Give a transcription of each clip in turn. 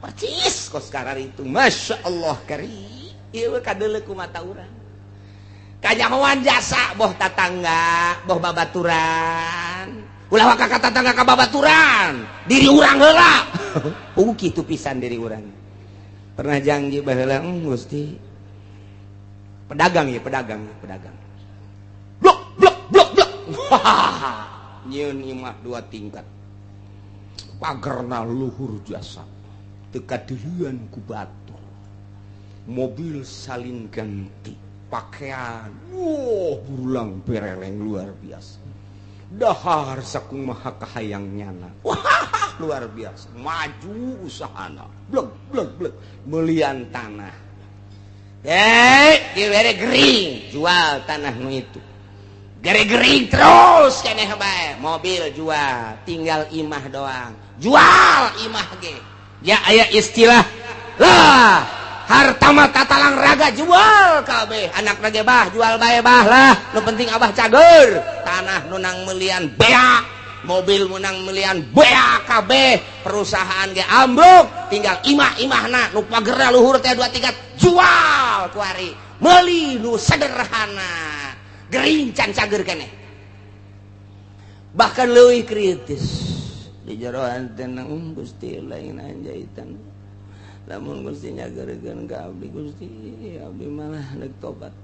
percis kos karar itu Masya Allah kari ieu kadeuleuk ku mata urang kanyahoan jasa boh tatangga boh babaturan ulah ka tatangga ka babaturan diri urang heula kitu pisan diri urang pernah janji baheula Gusti pedagang blok nyieun imah 2 tingkat pagerna luhur jasa teu kadeureun ku batu mobil salin ganti pakaian burulang bereleng luar biasa dahar sakumaha kahayangnyana luar biasa maju usahana blek melian tanah gere gering jual tanah nu itu gere gering terus keneh bae mobil jual tinggal imah doang jual imah ge ya aya istilah lah harta mah tatalang raga jual kabeh anak rage bah jual bae bah lah nu penting abah cager tanah nunang melian bea mobil menang melian bea kabeh perusahaan ge ambruk tinggal imahna nu pagerna luhur teh 2 tingkat jual kuari meuli nu sederhana gering can cager keneh bahkan leuwih kritis di jero antena Gusti lain anjaitan lamun Gusti nyageurkeun ka abdi Gusti abdi malah neuk tobat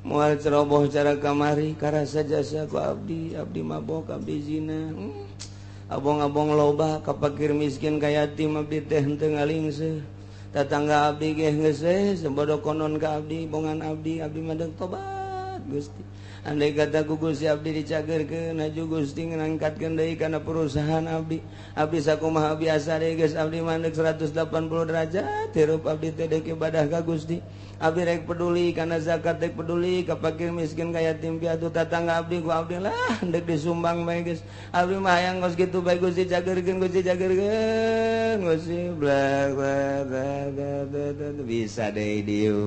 moal ceroboh cara kamari karasa jasa ku abdi mabok abdi zina abong-abong loba ka fakir miskin ka yatim abdi teh henteu ngalingseuh tatangga abdi ge geus sebodo konon ka abdi bongan abdi mah deuk tobat Gusti andai kata ku Gusti abdi dicageurkeun aju Gusti ngangkatkeun deui kana perusahaan abdi sakumaha biasa deui geus abdi mandeg 180 derajat hirup abdi teh deuk ibadah ka Gusti abdi rek peduli kana zakat rek peduli ka fakir miskin ka yatim piatu tatangga abdi ku abdi lah deuk disumbang bae geus abdi mah hayang geus kitu bae Gusti cageurkeun Gusti blak bisa deui dieu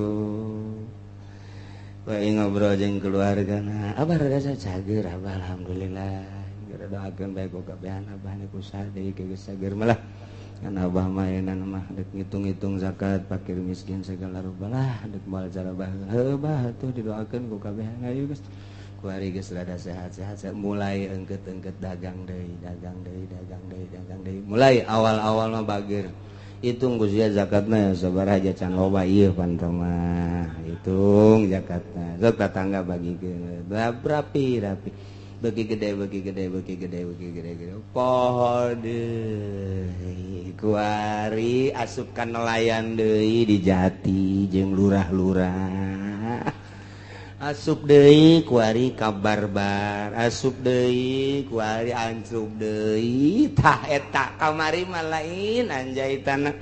bae ngobrol jeung keluargana abah rada cager abah alhamdulillah geura doakeun bae ku kabehan abah ku sadeu geus cager malah kan abah mah eunana mah deuk ngitung-ngitung zakat fakir miskin segala rupa lah deuk moal cara bah atuh didoakeun ku kabehan ayo geus kuari geus rada sehat-sehat mulai engkeut-engkeut dagang deui mulai awal-awal mah bager hitung Gusti zakatna sabaraha aja can loba ieu pantau mah hitung zakatna sok tatangga bagikeun rapi bagi gede poho deui kuari asupkan nelayan deui di jati jeung lurah-lurah asup deui kuari ka barbar asup deui kuari ancrup deui tah eta kamari mah lain anjaitanna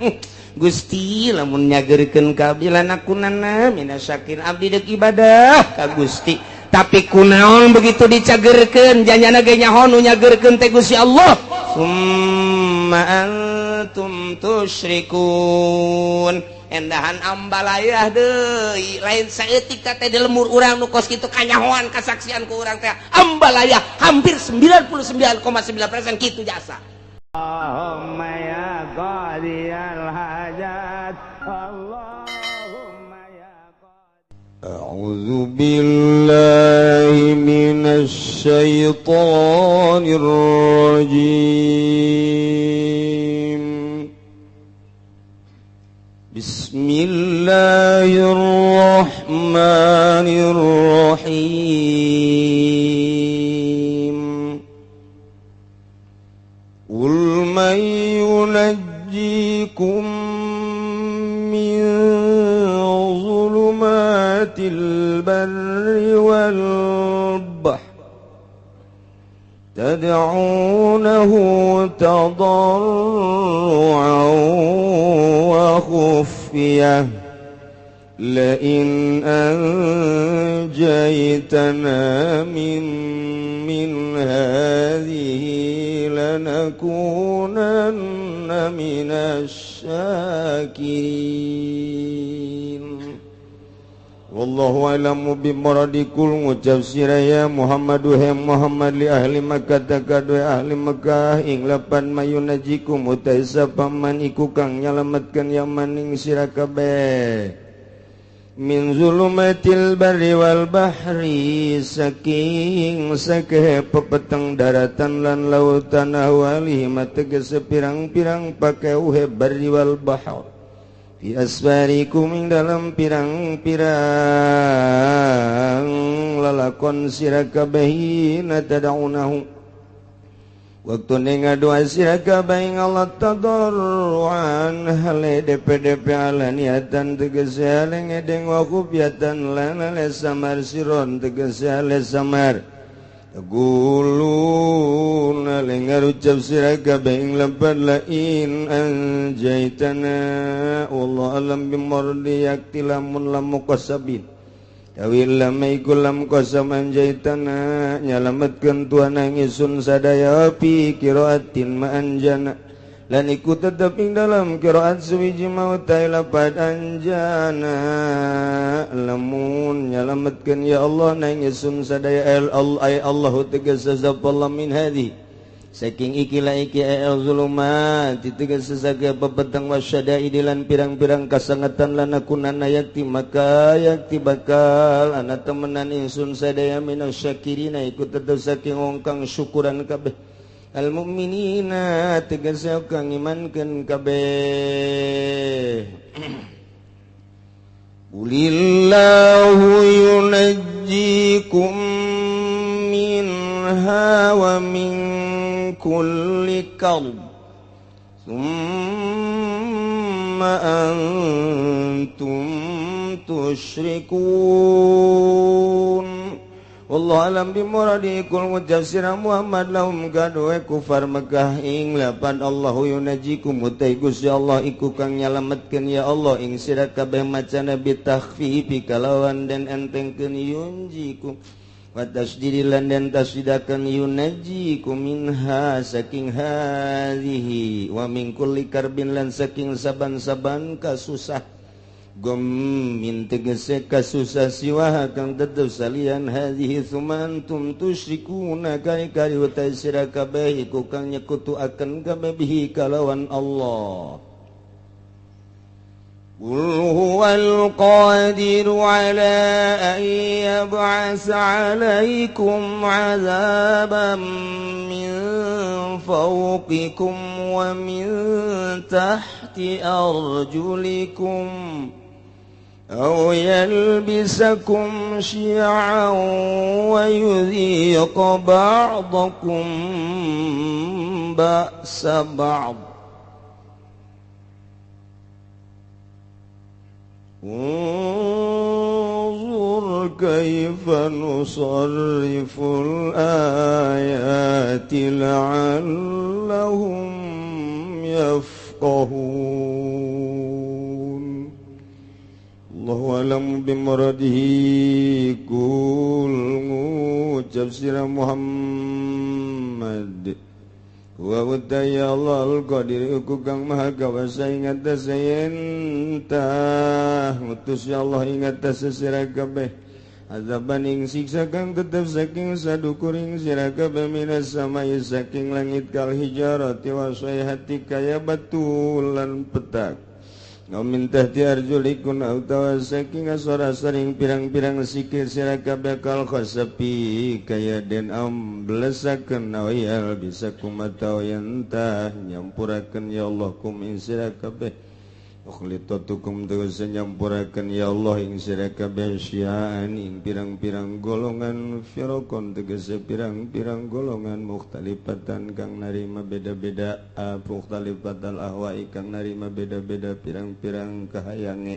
Gusti lamun nyageurkeun ka abdi lanakunana minasyakin abdi deuk ibadah ka Gusti tapi kunaon begitu dicageurkeun janjana ge nyaho nu nyageurkeun teh Gusti Allah summa antum tusyrikun endahan ambalayah deui lain saeutik teh di lemur urang nu kos kitu kanyahoan kasaksian ku urang teh ambalayah hampir 99,9% kitu jasa Allahumma ya qadiyal hajat Allahumma ya qadiyal a'udzu billahi minasy syaithanir rajim Bismillahirrahmanirrahim Qul man yunajjikum min zulumatil barri wal bahr tad'unahu tadarru'an wa khufyah la'in anjaytana min hadhihi lanakunanna minasy syakirin wallahu a'lamu bimuradikul ngucap siraya Muhammadu he Muhammad li ahli Makkah takadue ahli Makkah ing lapan mayunajikum utai sapaman iku kang nyalametkeun yaman ing sira kabeh min zulumatil barri wal bahri saking sakeh pepeteng daratan lan lautan ahwalihi mategese pirang-pirang pakeuhe barri wal bahr fi asfarikum ing dalam pirang-pirang lalakon sira kabeh natadaunahu waktu ngadoa sira kabeh Allah tadarruan hale DP alaniatan tegese hale ngedeng wa khufyatan lan ale samar siron tegese hale samar Gulun alengar ucap sira kabeh ing lapan lain anjaitana Allah alam bimordi yakti lamun lamu qasabin tawil lamaiku lam qasam anjaitana nyalametkeun Tuhan ngisun sadaya fi qiraatin ma anjana lan iku tetep ing dalam qiraat suwiji mautai lapad anjana lamun nyalametkeun ya Allah nang isun sadaya Allahu tegese sapallah min hadi saking ikilah iki zulumat tegese saga pepeteng wasyadaid lan pirang-pirang kasangatan lan akunana yakti maka yakti bakal ana temenan insun sadaya minasyakirina iku tetep saking wong kang syukuran kabeh al mu'minina tegese kang imankeun kabeh Qulillahu yunajjikum minha wa min kulli karb thumma antum tusyrikun wallahu alam bimuradikul ngucap sira Muhammad lahum gadoe kufar Mekah ing lapan Allahu yunajikum utai Gusti Allah iku kang nyalametkeun ya Allah ing sira kabeh macana bitakhfifi kalawan den entengkeun yunjikum wa tasdidilan den tasdidakeun yunajikum minha saking hadhihi wa min kulli karbin lan saking saban-saban kasusah min tegese kasusah siwah kang tetep salian hadhihi sumantum tusyrikuna kari-kari utai sira kabeh iku kang nyekutuaken kabeh bihi kalawan Allah Qul huwal qadiru ala an yab'asa 'alaikum 'adzaban min fawqikum wa min tahti arjulikum أو يلبسكم شيعا ويذيق بعضكم بأس بعض انظر كيف نصرف الآيات لعلهم يفقهون Allahu alam bimuradihi kul ngucap sira Muhammad wa utaya Allah al-qadir uku kang maha kawasa ingat sayentah mutus ya Allah ingat sira kabeh azaban ing siksa kang tetep saking sadukuring sira kabeh minas samai saking langit kal hijarati wa sayhati kaya batu lan petak Ngamin tahti arjulikun autawa saking asora sering pirang-pirang sikir sira kabeh kal khasapi kaya den amblesakeun nawayal bisa kumatau yantah nyampurakeun ya Allah kum ing sira kabeh ukhlitatukum tegese nyampurakeun ya Allah ing sira kabeh syiaan ing pirang-pirang golongan firaqon tegese pirang-pirang golongan mukhtalifatan kang narima beda-beda mukhtalifatal ahwa'i kang narima beda-beda pirang-pirang kahayange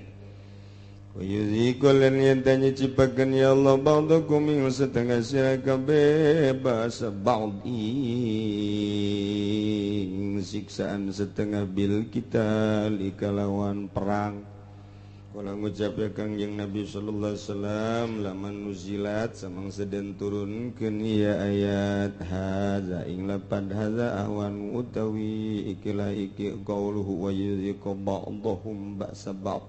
wa yuzikul lan yantanya cipakeun ya Allah ba'dakum ing setengah sira kabeh basa ba'di siksaan setengah bil kita likalawan perang kala ngucap ya Kangjeng Nabi sallallahu alaihi wasallam laman nuzilat samang seden turunkeun ieu ayat hadza ing lapad hadza ahwan utawi ikilah iki qauluhu wa yuziqu ba'dahum ba'sa ba'd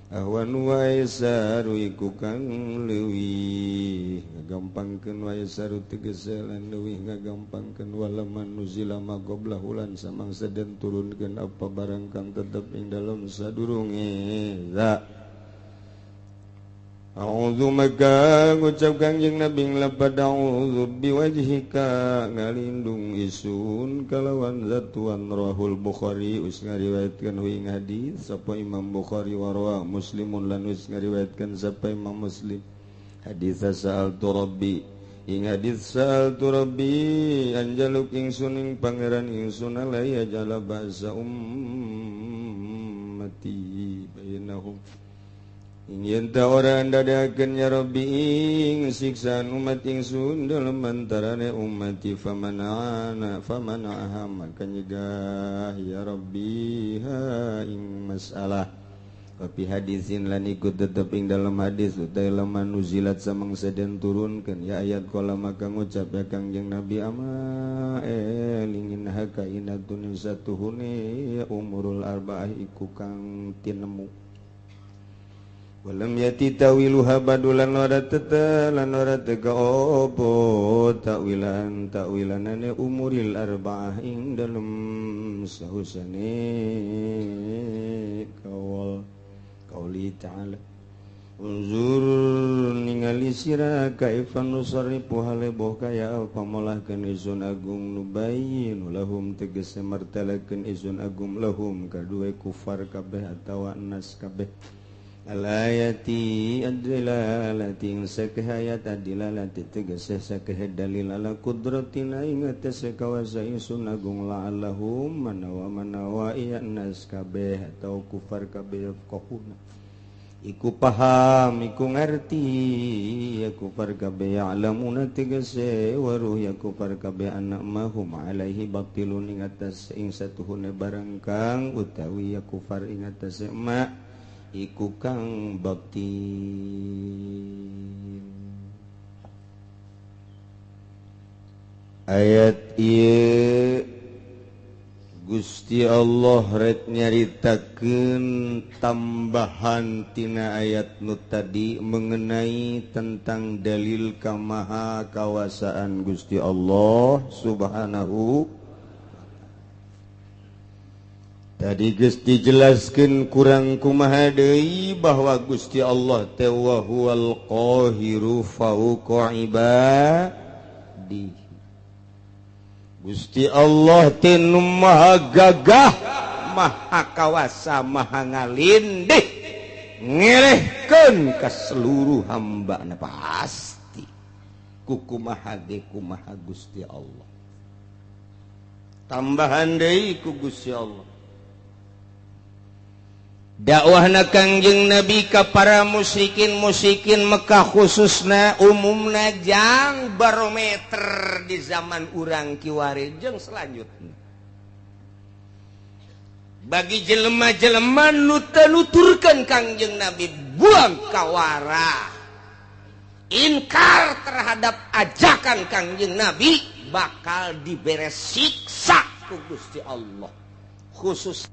awan wae saru iku kang leuwih ngagampangkeun wae saru tegese lan leuwih ngagampangkeun walaman nuzila maqoblah ulan samangsa den turunkeun apa barang kang tetep ing dalem sadurunge za a'udzu maka ngucap Kangjeng Nabi nglapad a'udzu biwajhika ngalindung isun kalawan zatuan rahul Bukhari us ngariwayatkeun ing hadis sapa Imam Bukhari wa Muslimun lan us ngariwayatkeun sapa Imam Muslim hadis sa'altu rabbi ing hadis sa'altu rabbi anjaluk ingsun ing pangeran ingsun alaya jala ba'sa ummati bainahum ingin ta orang dadakeun ya Rabbi ing siksaan umat ingsun dalam antarane ummati famana'ana famana'aha maka nyegah ya Rabbi ha ing masalah tapi hadisin lan ikut tetep ing dalam hadis utai laman nuzilat samangsa den turunkeun ya ayat kala maka ngucap ya Kangjeng Nabi ama lingin haka inatun satuhune ya umurul arba'ah iku kang tinemu walam yati tawiluha badulan ora teta lan ora teka opo takwilanane umuril arba'ah ing dalem sahusane qauli ta'ala unzur ningali sira kaifan nusarifu haleboh kaya pamolahkeun izun agung nubayyin lahum tegese martalakeun izun agung lahum kadue kufar kabeh atawa nas kabeh alayati adilalati sakehayat adilalati tegese sakeh dalil ala qudratina ing atase kawasa ingsun agung la'allahum manawa iya nas kabeh atau kufar kabeh kohuna iku paham iku ngerti ya kufar kabeh ya'lamuna tegese waruh ya kufar kabeh anak mahum alaihi batilun ing atase ing satuhune barang kang utawi ya kufar ing atase ma iku kang bakti ayat ieu Gusti Allah ret nyaritakeun tambahan tina ayat nu tadi mengenai tentang dalil kamaha kawasaan Gusti Allah subhanahu. Tadi geus dijelaskeun kurang kumaha deui bahwa Gusti Allah teh wa huwal qahiru fawqa ibadihi. Gusti Allah teh nu maha gagah, maha kawasa, maha ngalindih ngelehkeun ka seluruh hambana pasti. Kumaha ge kumaha Gusti Allah. Tambahan deui ku Gusti Allah. Dakwahna Kangjeng Nabi ka para musyrikin Mekah khususna umumna jang barometer di zaman urang kiwari jeung selanjutnya bagi jelema-jelema nu nuturkeun Kangjeng Nabi buang kawara inkar terhadap ajakan Kangjeng Nabi bakal dibere siksa ku Gusti Allah khusus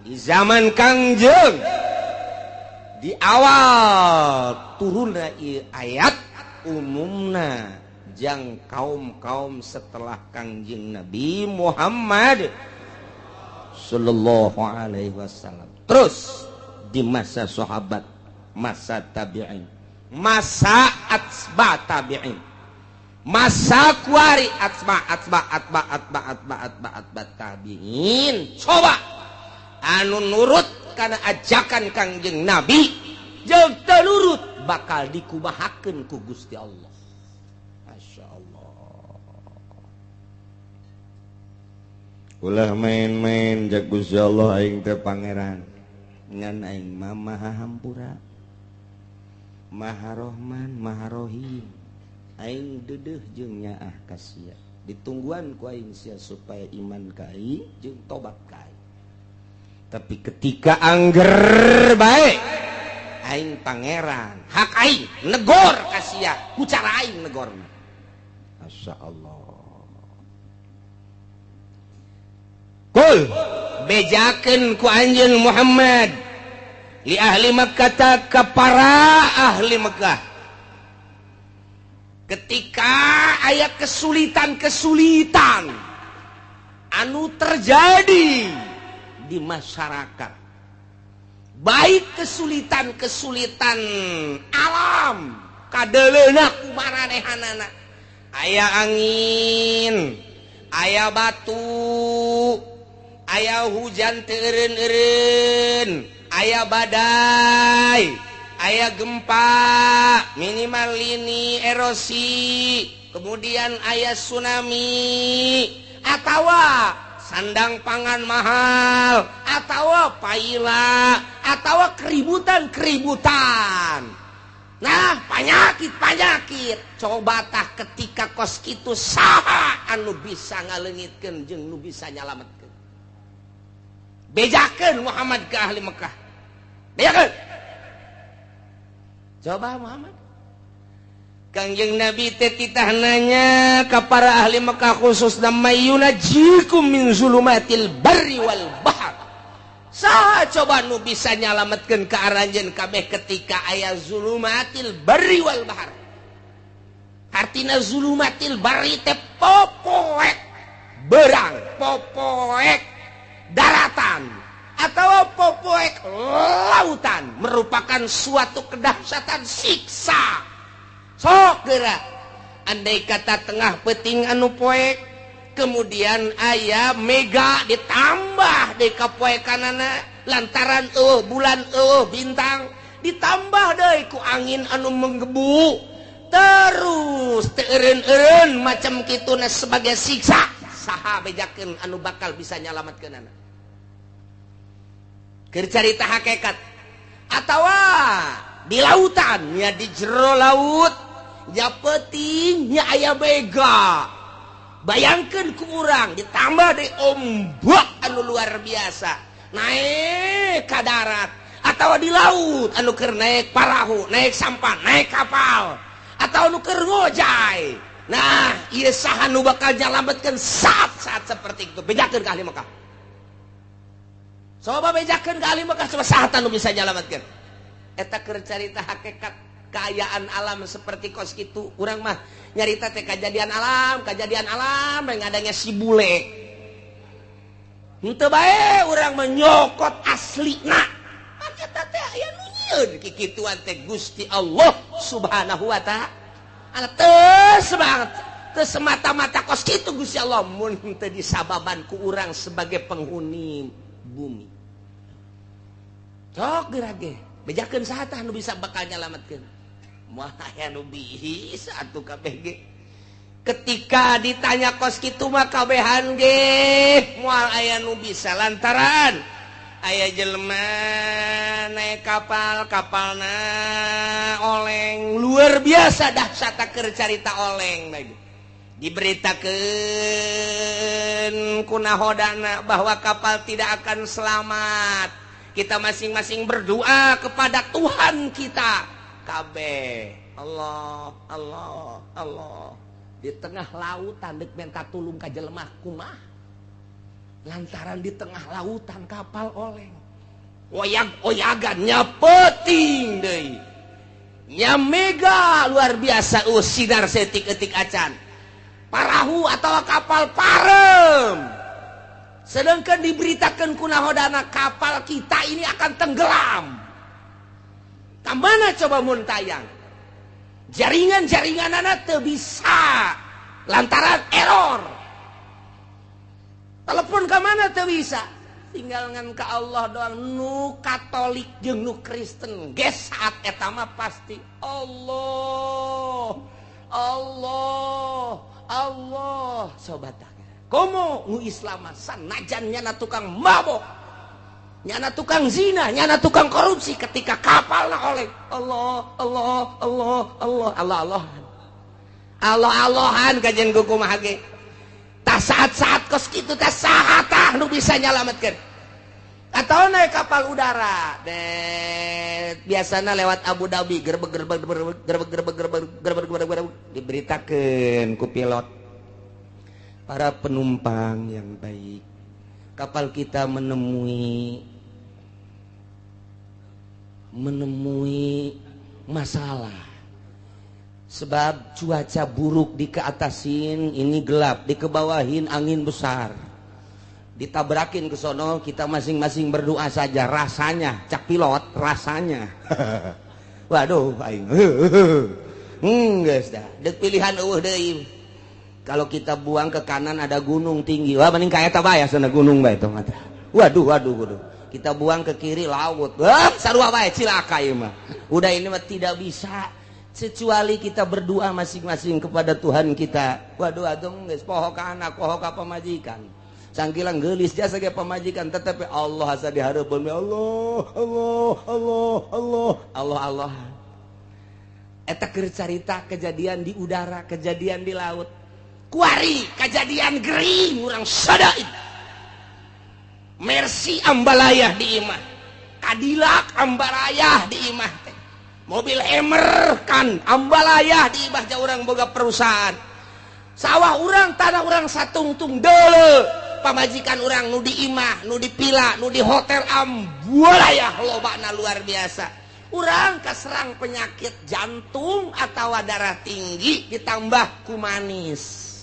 di zaman Kangjeng di awal turunna ayat umumna jang kaum setelah Kangjeng Nabi Muhammad sallallahu alaihi wasallam terus di masa sahabat masa tabi'in masa atsba tabi'in masa kuari atba tabi'in coba anu nurut karena ajakan Kangjeng Nabi jeung teu nurut bakal dikubahakeun ku Gusti Allah. Masya Allah. Ulah main-main jak Gusti Allah aing teh pangeran ngan aing mah maha hampura maha rahman maha rahim aing dedeh jeung nyaah ka sia ditungguan ku aing sia supaya iman ka aing jeung tobat ka aing tapi ketika angger bae aing pangeran hak aing negor ka sia ku cara aing negorna masyaallah kul bejakeun ku anjeun Muhammad li ahli Makkah ka para ahli Mekah ketika aya kesulitan-kesulitan anu terjadi di masyarakat, baik kesulitan-kesulitan alam kadeleuna ku maranehanana, aya angin, aya batu, aya hujan teu eureun-eureun, aya badai, aya gempa, minimal lini erosi, kemudian aya tsunami, atawa sandang pangan mahal, atawa paila, atawa keributan. Nah, panyakit. Coba tah ketika kos kitu saha anu bisa ngaleungitkeun jeung nu bisa nyalametkeun. Bejakeun Muhammad ke ahli Mekah. Bejakeun. Coba Muhammad. Kangjeng Nabi teh titah nanya ka para ahli Mekah khususna mayunajikum min zulumatil barri wal bahr. Saha coba nu bisa nyalametkeun ka aranjeun kabeh ketika aya zulumatil barri wal bahr. Artina zulumatil barri teh popoek berang, popoek daratan atau popoek lautan merupakan suatu kedahsyatan siksa. Sok geura andai kata tengah peuting anu poek kemudian aya mega ditambah deui ka poekanana lantaran bulan bintang ditambah deui ku angin anu menggebu terus teu eureun-eureun macam kituna sebagai siksa. Saha bejakeun anu bakal bisa nyalametkeunana? Keur carita hakikat atawa di lautan nya di jero laut nya peuting nya aya bega. Bayangkeun ku urang ditambah deui ombak anu luar biasa naik ka darat atawa di laut anu keur naik parahu, naik sampan, naik kapal atau anu keur ngojay. Nah, ieu saha nu bakal nyalametkeun saat-saat seperti itu? Bejakeun ka ahli Mekah. Coba bejakeun ka ahli Mekah coba saha anu bisa nyalametkeun? Eta keur carita hakikat kayaan alam seperti kos kitu. Urang mah nyarita teh kejadian alam yang adanya si bule. Henteu bae urang menyokot aslina. Eta teh aya nu nyieun kikituan teh Gusti Allah Subhanahu wa taala. Teu semata-mata kos kitu Gusti Allah mun teu disababan ku urang sebagai penghuni bumi. Cok gerage bejakeun saha tah nu bisa bakal nyalametkeun? Moal aya nu bisa atuh kabeh ge. Ketika ditanya kos kitu mah kabehan ge moal aya nu bisa lantaran aya jelema naik kapalna oleng luar biasa dahsyat keur carita oleng lagi. Diberitakeun ku nahodana bahwa kapal tidak akan selamat. Kita masing-masing berdoa kepada Tuhan kita. Kabeh Allah di tengah lautan dek minta tulung ka jelema kumaha lantaran di tengah lautan kapal oleng oyag-oyagan nya peuting deui nya mega luar biasa sinar setik-etik acan parahu atau kapal parem sedangkan diberitakeun ku nahodana kapal kita ini akan tenggelam. Kamana coba mun tayang? Jaringan-jaringanana teu bisa lantaran error. Telepon ka mana teu bisa? Tinggal ngan ka Allah doang. Nu Katolik jeung nu Kristen ge saat eta mah pasti Allah. Coba tah. Komo nu Islam sanajan nyana tukang mabok. Nyana tukang zina, nyana tukang korupsi ketika kapalna oleh Allah-Allahan kajian kumaha ge. Tah saat-saat kos kitu teh saha tah nu bisa nyalametkeun? Atau naik kapal udara, biasana lewat Abu Dhabi gerbek diberitakeun ku pilot para penumpang yang baik. kapal kita menemui masalah. Sebab cuaca buruk dikeatasin, ini gelap, dikebawahin angin besar. Ditabrakin ke sono, kita masing-masing berdoa saja. Rasanya, cak pilot, rasanya. Waduh, aing. Geus dah. Dek pilihan eueuh deui. Kalau kita buang ke kanan ada gunung tinggi. Wah, mending ka eta bae sana gunung bae eta mah. Waduh. Kita buang ke kiri laut. Wah, sarua bae cilaka ieu mah. Udah ini mah tidak bisa kecuali kita berdoa masing-masing kepada Tuhan kita. Waduh atuh geus poho ka anak, poho ka pamajikan. Sangkilang geulis jasa ge pamajikan tetapi Allah asa dihareupeun Allah. Eta keur carita kejadian di udara, kejadian di laut. Kuari kejadian gering urang sadaid. Mercy ambalayah di imah, Cadillac ambalayah di imah teh, mobil Hammer kan ambalayah di imah ja urang boga perusahaan. Sawah urang, tanah urang satungtung deuleu. Pamajikan urang nu di imah, nu di pila, nu di hotel ambalayah lobana luar biasa. Urang kaserang penyakit jantung atau darah tinggi ditambah ku manis.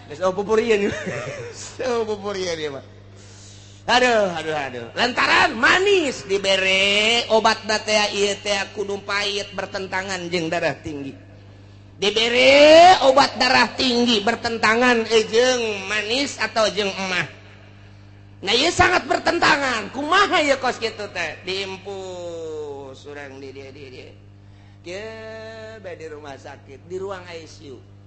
Pupurian ya Pak. Aduh. Lantaran manis dibere obat teh ieu teh kudu pahit bertentangan jeung darah tinggi. Dibere obat darah tinggi bertentangan jeung manis atau jeung emah. Nah ieu sangat bertentangan. Kumaha ya kos kitu teh? Diimpus urang di dia. Ke di rumah sakit, di ruang ICU.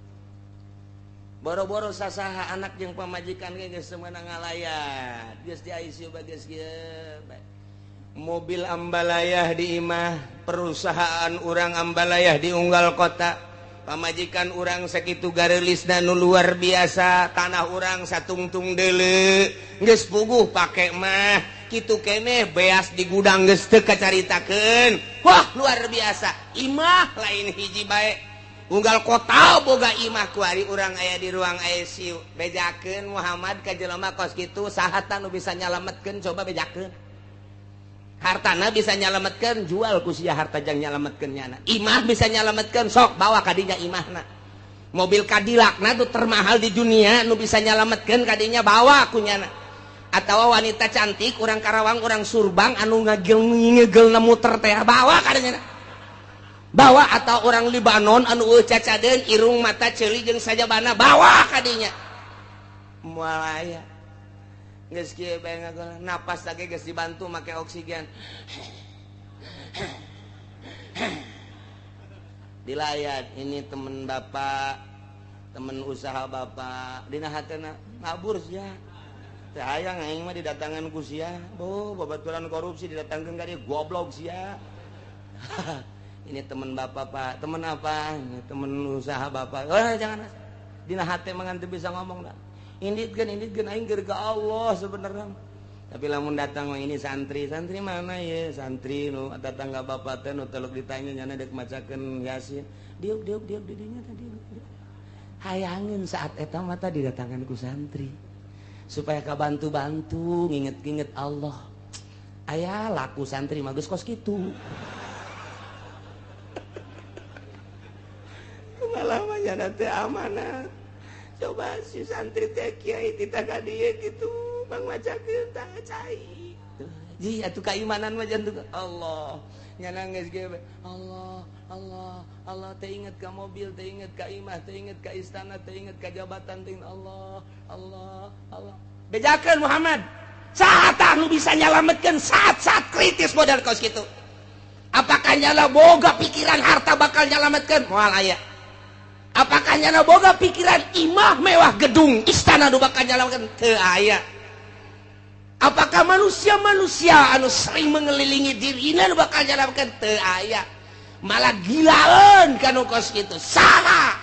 Boro-boro sasaha anak yang pamajikan geus semeunang ngalayat geus di ICU bageus kieu mobil ambalayah di imah, perusahaan urang ambalayah di unggal kota, pamajikan urang sakitu gareulisna nu luar biasa, tanah urang satungtung deuleu geus puguh pake mah kitu keneh beas di gudang geus teu kacaritakeun. Wah luar biasa, imah lain hiji bae. Unggal kota boga imah kuari urang aya di ruang ICU. Bejakeun Muhammad ka jelema kos kitu saha nu bisa nyalametkeun, coba bejakeun. Hartana bisa nyalametkeun, jual ku sia harta jang nyalametkeun nyana. Imah bisa nyalametkeun, sok bawa ka dinya imahna. Mobil Cadillac na tu termahal di dunia nu bisa nyalametkeun ka dinya bawa ku nyana. Atawa wanita cantik urang Karawang, urang Surbang anu ngegel muter teh bawa ka dinya. Bawa atau orang Libanon anu cacadeun irung mata ceuli jeung sajabana bawa ka dinya. Moal aya. Geus kieu bae ngagolan, napas lagi geus dibantu make oksigen. Dilayat, ini temen bapak, temen usaha bapak, dina hatena ngabur sia. Teh hayang aing mah didatangan ku sia. Babaturan korupsi didatangkeun ka dieu goblok sia. Ini teman bapak pak, teman apa? Ini teman usaha bapak. Oh jangan, dina hati mangan teu bisa ngomong dah. Inditkeun aing keur ka Allah sebenarnya. Tapi lamun datang ini santri mana ya? Santri nu tetangga bapak teh nu teluk ditanya nyana dek macakeun Yasin. Diuk di dinya tadi. Hayangin saat eta mah tadi didatangan ku santri. Supaya kabantu-bantu nginget-nginget Allah. Aya laku santri mah geus kos kitu. Malamanya nanti amanat. Coba si santri teh kiai tita ka dieu kitu bang macakeun tah cai. Ji atuh keimanan mah jantung Allah. Nyana geus ge Allah teh inget ka mobil, teh inget ka imah, teh inget ka istana, teh inget ka jabatan, teh Allah. Bejakeun Muhammad. Saatah nu bisa nyalametkeun saat-saat kritis modal kos kitu. Apakah nyala boga pikiran harta bakal nyalametkeun? Moal aya. Apakah nyana boga pikiran imah mewah gedung istana nu bakal nyalametkeun? Teu aya. Apakah manusia anu sering mengelilingi dirina nu bakal nyalametkeun? Teu aya. Malah gilaeun kanu kos kitu. Saha?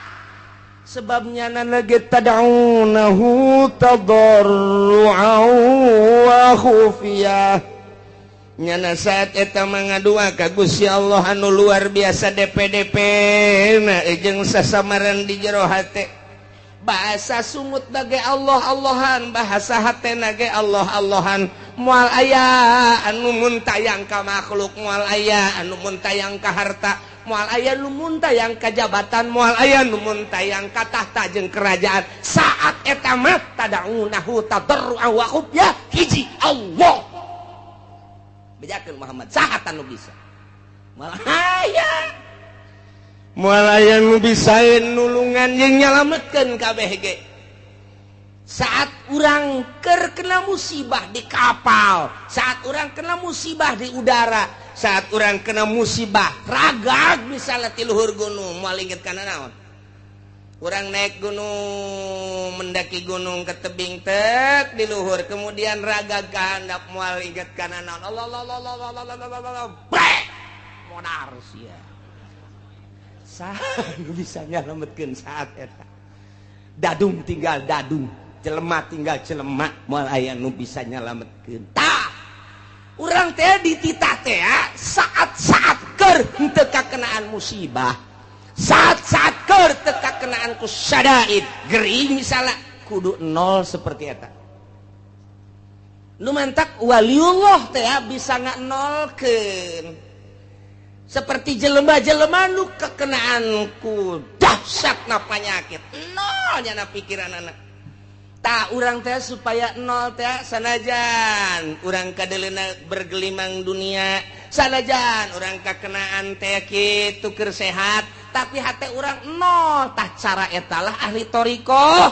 Sebabnya lagi tad'unahu tadarru'an wa khufiyah. Nyana saat eta mangadua ka Gusti Allah anu luar biasa DP-DP na jeung sasamaran di jero hate. bahasa sumut bage Allah-Allahan bahasa hatena ge Allah-Allahan moal aya anu muntayang ka makhluk moal aya anu muntayang ka harta moal aya nu muntayang ka jabatan moal aya nu muntayang ka tahta jeung kerajaan saat eta mah tad'unahu tadarru'an wa khufya hiji Allah bejakeun Muhammad sahat anu bisa moal aya nu bisa nulungan jeung nyalametkeun kabeh ge saat urang keur kena musibah di kapal saat urang kena musibah di udara saat urang kena musibah ragag misalnya ti luhur gunung moal inget kana naon urang naik gunung mendaki gunung ke tebing tek di luhur kemudian ragag ka handap moal inget kana naon Allah modar sia bisa nyalametkeun saat eta dadung tinggal dadung jelema tinggal jelema moal aya nu bisa nyalametkeun tah urang teh dititah teh saat-saat keur henteu kakenaan musibah saat-saat keur teu kakenaan ku syadaid gering misalnya kudu nol seperti eta nu mantak waliullah teh bisa nganolkeun seperti jelema-jelema nu kekenaan ku dahsyatna penyakit nol nya pikiran anak tak urang teh supaya nol teh sanajan urang kadeleuna bergelimang dunia sanajan urang kakenaan teh kitu keur sehat tapi hate urang nol tah cara eta lah ahli thariqah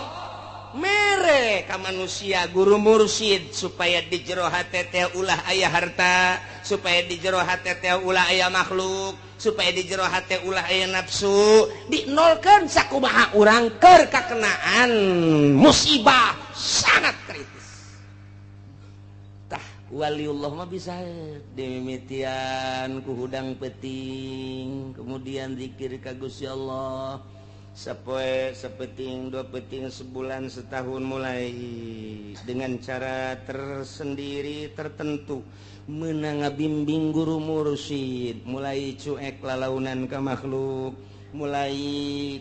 mere ka manusia guru mursyid supaya di jero hate teh ulah aya harta supaya di jero hate teh ulah aya makhluk supaya di jero hate ulah aya nafsu dinolkeun sakumaha urang keur kakenaan musibah sangat kritis tah waliullah mah bisa dimimitian ku hudang peting kemudian zikir ka Gusti Allah sapoe sapeting dua peting sebulan setahun mulai dengan cara tersendiri tertentu meunang ngabimbing guru mursyid mulai cuek lalaunan ka makhluk mulai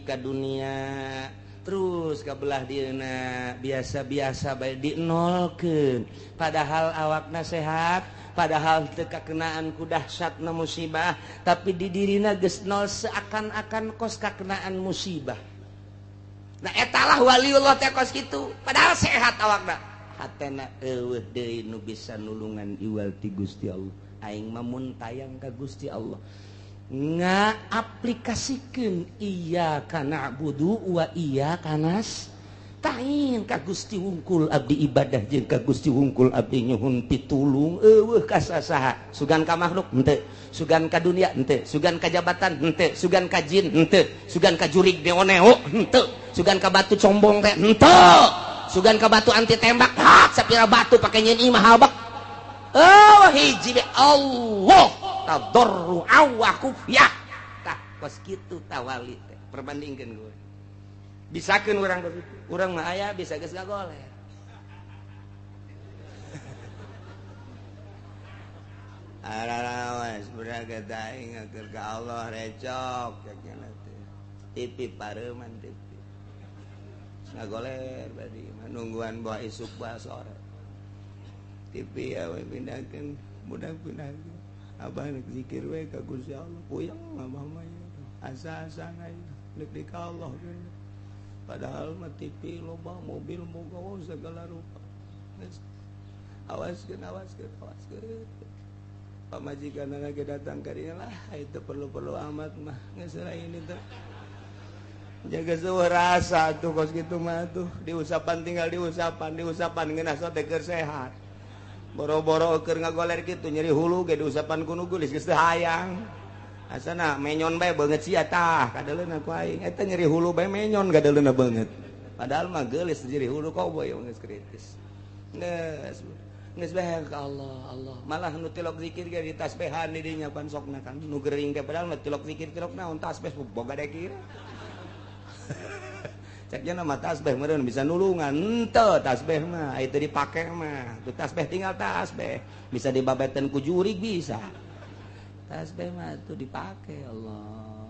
ka dunia terus ka belah dieuna biasa-biasa bae dinolkeun padahal awakna sehat padahal teu kakenaan ku dahsyatna musibah tapi di dirina geus nol seakan-akan kos kakenaan musibah nah etalah waliullah teh kos kitu padahal sehat awakna hatena eueuh deui nu bisa nulungan iwal ti Gusti Allah aing mah mun tayang ka Gusti Allah ngaaplikasikeun iyyaka na'budu wa iyyaka nasta'in ka Gusti wungkul abdi ibadah jeung ka Gusti wungkul abdi nyuhun pitulung eueuh ka sasaha sugan ka makhluk henteu sugan ka dunia henteu sugan ka jabatan henteu sugan ka jin henteu sugan ka jurig deoneo henteu sugan ka batu combong teh henteu sugan ka batu anti tembak sapira batu pake nyeun imah habak hiji be Allah tadarru wa khufyah tah kos kitu tawali teh perbandingkeun gue bisakeun urang begitu urang mah aya bisa geus gagoler arawas beraga daing keur ka Allah recok cenah teh tipi pareuman tipi ngagoler badi nungguan bawa isuk bae sore tipi awe pindahkeun budak pindahkeun abah nek zikir we ka Gusti Allah puyeng abah mah asa-asana nek di ka Allah padahal mah TV loba mobil moga segala rupa awaskeun pamajikan lagi datang ka dieu lah itu perlu amat mah geus lain itu jaga seueur rasa tuh kos kitu mah tuh diusapan tinggal diusapan ngeunah teh keur sehat boro-boro keur ngagoler kitu nyeri hulu ge diusapan ku nu geulis geus teu hayang asana menyon bae beungeut sia tah kadaleuna ku aing eta nyeri hulu bae menyon kadaleuna beungeut padahal mah geulis nyeri hulu koboy geus kritis geus bae ka Allah malah nu tilok zikir ge di tasbihan di dinya pan sokna kan nu gering ge padahal nu tilok zikir tilok naon tasbih boga dekir ceknya nama tasbih meureun bisa nulungan henteu tasbih mah itu dipake mah tu tasbih tinggal tasbih bisa dibabeteun ku jurig bisa tasbih mah itu dipake Allah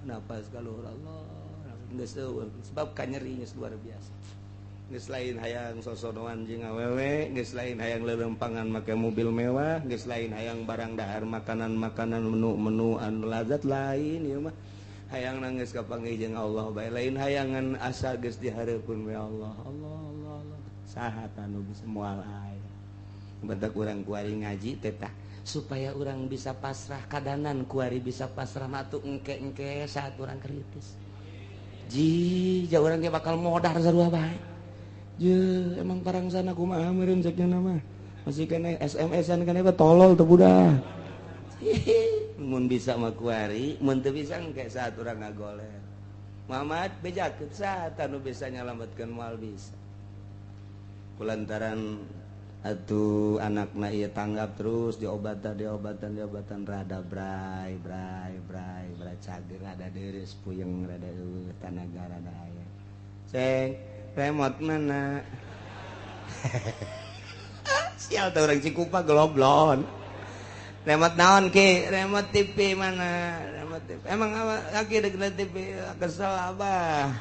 napas kaluhur Allah sebab nyeri luar biasa lain hayang sosonoan jeung awewe lain hayang lelempangan make mobil mewah lain hayang barang dahar makanan-makanan menu-menu anu lazat lain ieu mah hayang nangis kapanggih jeung Allah bae lain hayangan asa geus dihareupeun we Allah saha anu bisa moal aya badak urang kuari ngaji teh tah supaya orang bisa pasrah kadanan kuari bisa pasrah matu engke-engke saat orang kritis ji ja urang ge bakal modar sarua bae je emang parang sana kumaha meureun sakna mah masih kena SMS-an kana tolol teu budak mun bisa mah kuari mun teu bisa engke saat urang ngagoler Muhammad bejakeun saat anu bisa nyalametkeun moal bisa kulantaran atuh anakna ieu tanggap terus diobatan rada bray cager rada deres puyeng rada tanaga rada aya ceng remote mana sial teh urang Cikupa geloblon remote naon ki remote TV mana remote TV emang laki deuk TV kesel abah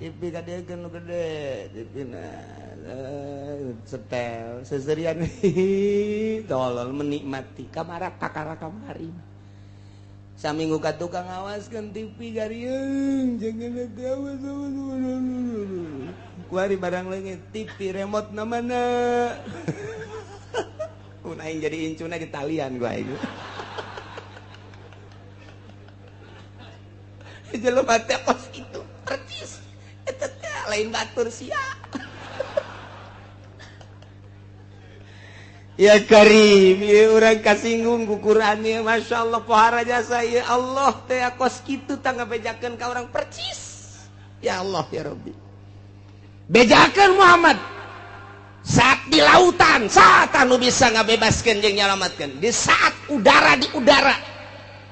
TV kadegeun nu gede TV na setel seserian tolol menikmati kamara kakara kamari saminggu ka tukang awaskeun TV garieung jangan awas kuari barang leungit TV remote na mana mun aing jadi incuna di talian gua aing jelema teh kos itu percis eta teh lain batur sia ya Karim, ya orang kasinggung ku Quran ya, Masya Allah pohara jasa ya Allah teh kos kitu tangga bejakeun ka orang percis ya Allah ya Rabbi bejakeun Muhammad saat di lautan saat anu bisa ngabebaskeun jeung nyalametkeun di saat udara di udara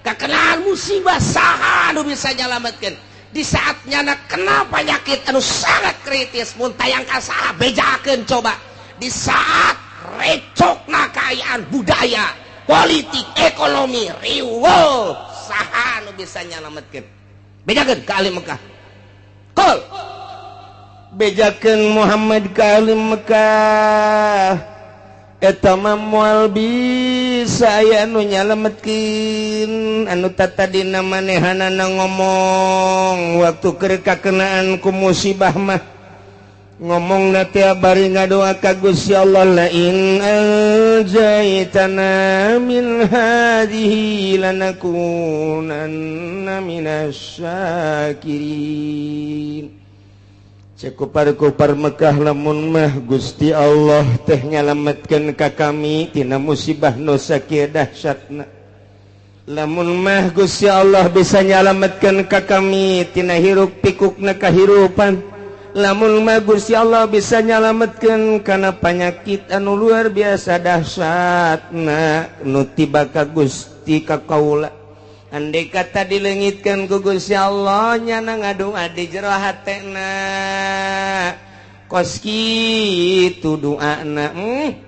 kakenaan musibah saha anu bisa nyalametkeun di saat nyana kena penyakit anu sangat kritis mun tayang ka saha bejakeun coba di saat recokna kekayaan budaya politik ekonomi riweuh saha anu bisa nyalametkeun bejakeun ka ahli Mekah qul bejakeun Muhammad ka ahli Mekah eta mah moal bisa aya anu nyalametkeun anu tatadina manehanana ngomong waktu keur kakenaan ku musibah mah ngomong nanti bari ngadoa ka Gusti Allah la in anjaitana min hadhihi lanakunanna minasyakirin cek kupar Mekah lamun mah Gusti Allah teh nyalametkeun ka kami tina musibah nu sakieu dahsyatna lamun mah Gusti Allah bisa nyalametkeun ka kami tina hiruk pikukna kahirupan lamun mah Gusti Allah bisa nyalametkeun kana penyakit anu luar biasa dahsyatna nu tiba ka Gusti ka kaula andai kata dileungitkeun ku Gusti Allah nyana ngadoa di jero hatena kos kitu doana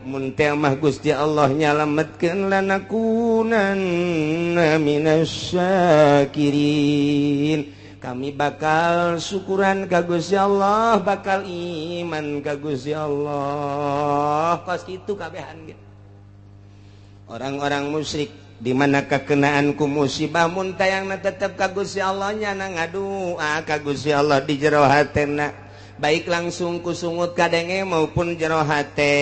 mun teh mah Gusti Allah nyalametkeun lanakunanna minasyakirin kami bakal syukuran ka Gusti Allah bakal iman ka Gusti Allah kos kitu kabehan ge orang-orang musyrik di mana kakenaan ku musibah mun tayangna tetep ka Gusti Allah nyana ngadoa ka Gusti Allah di jero hatena baik langsung ku sungut kadenge maupun jero hate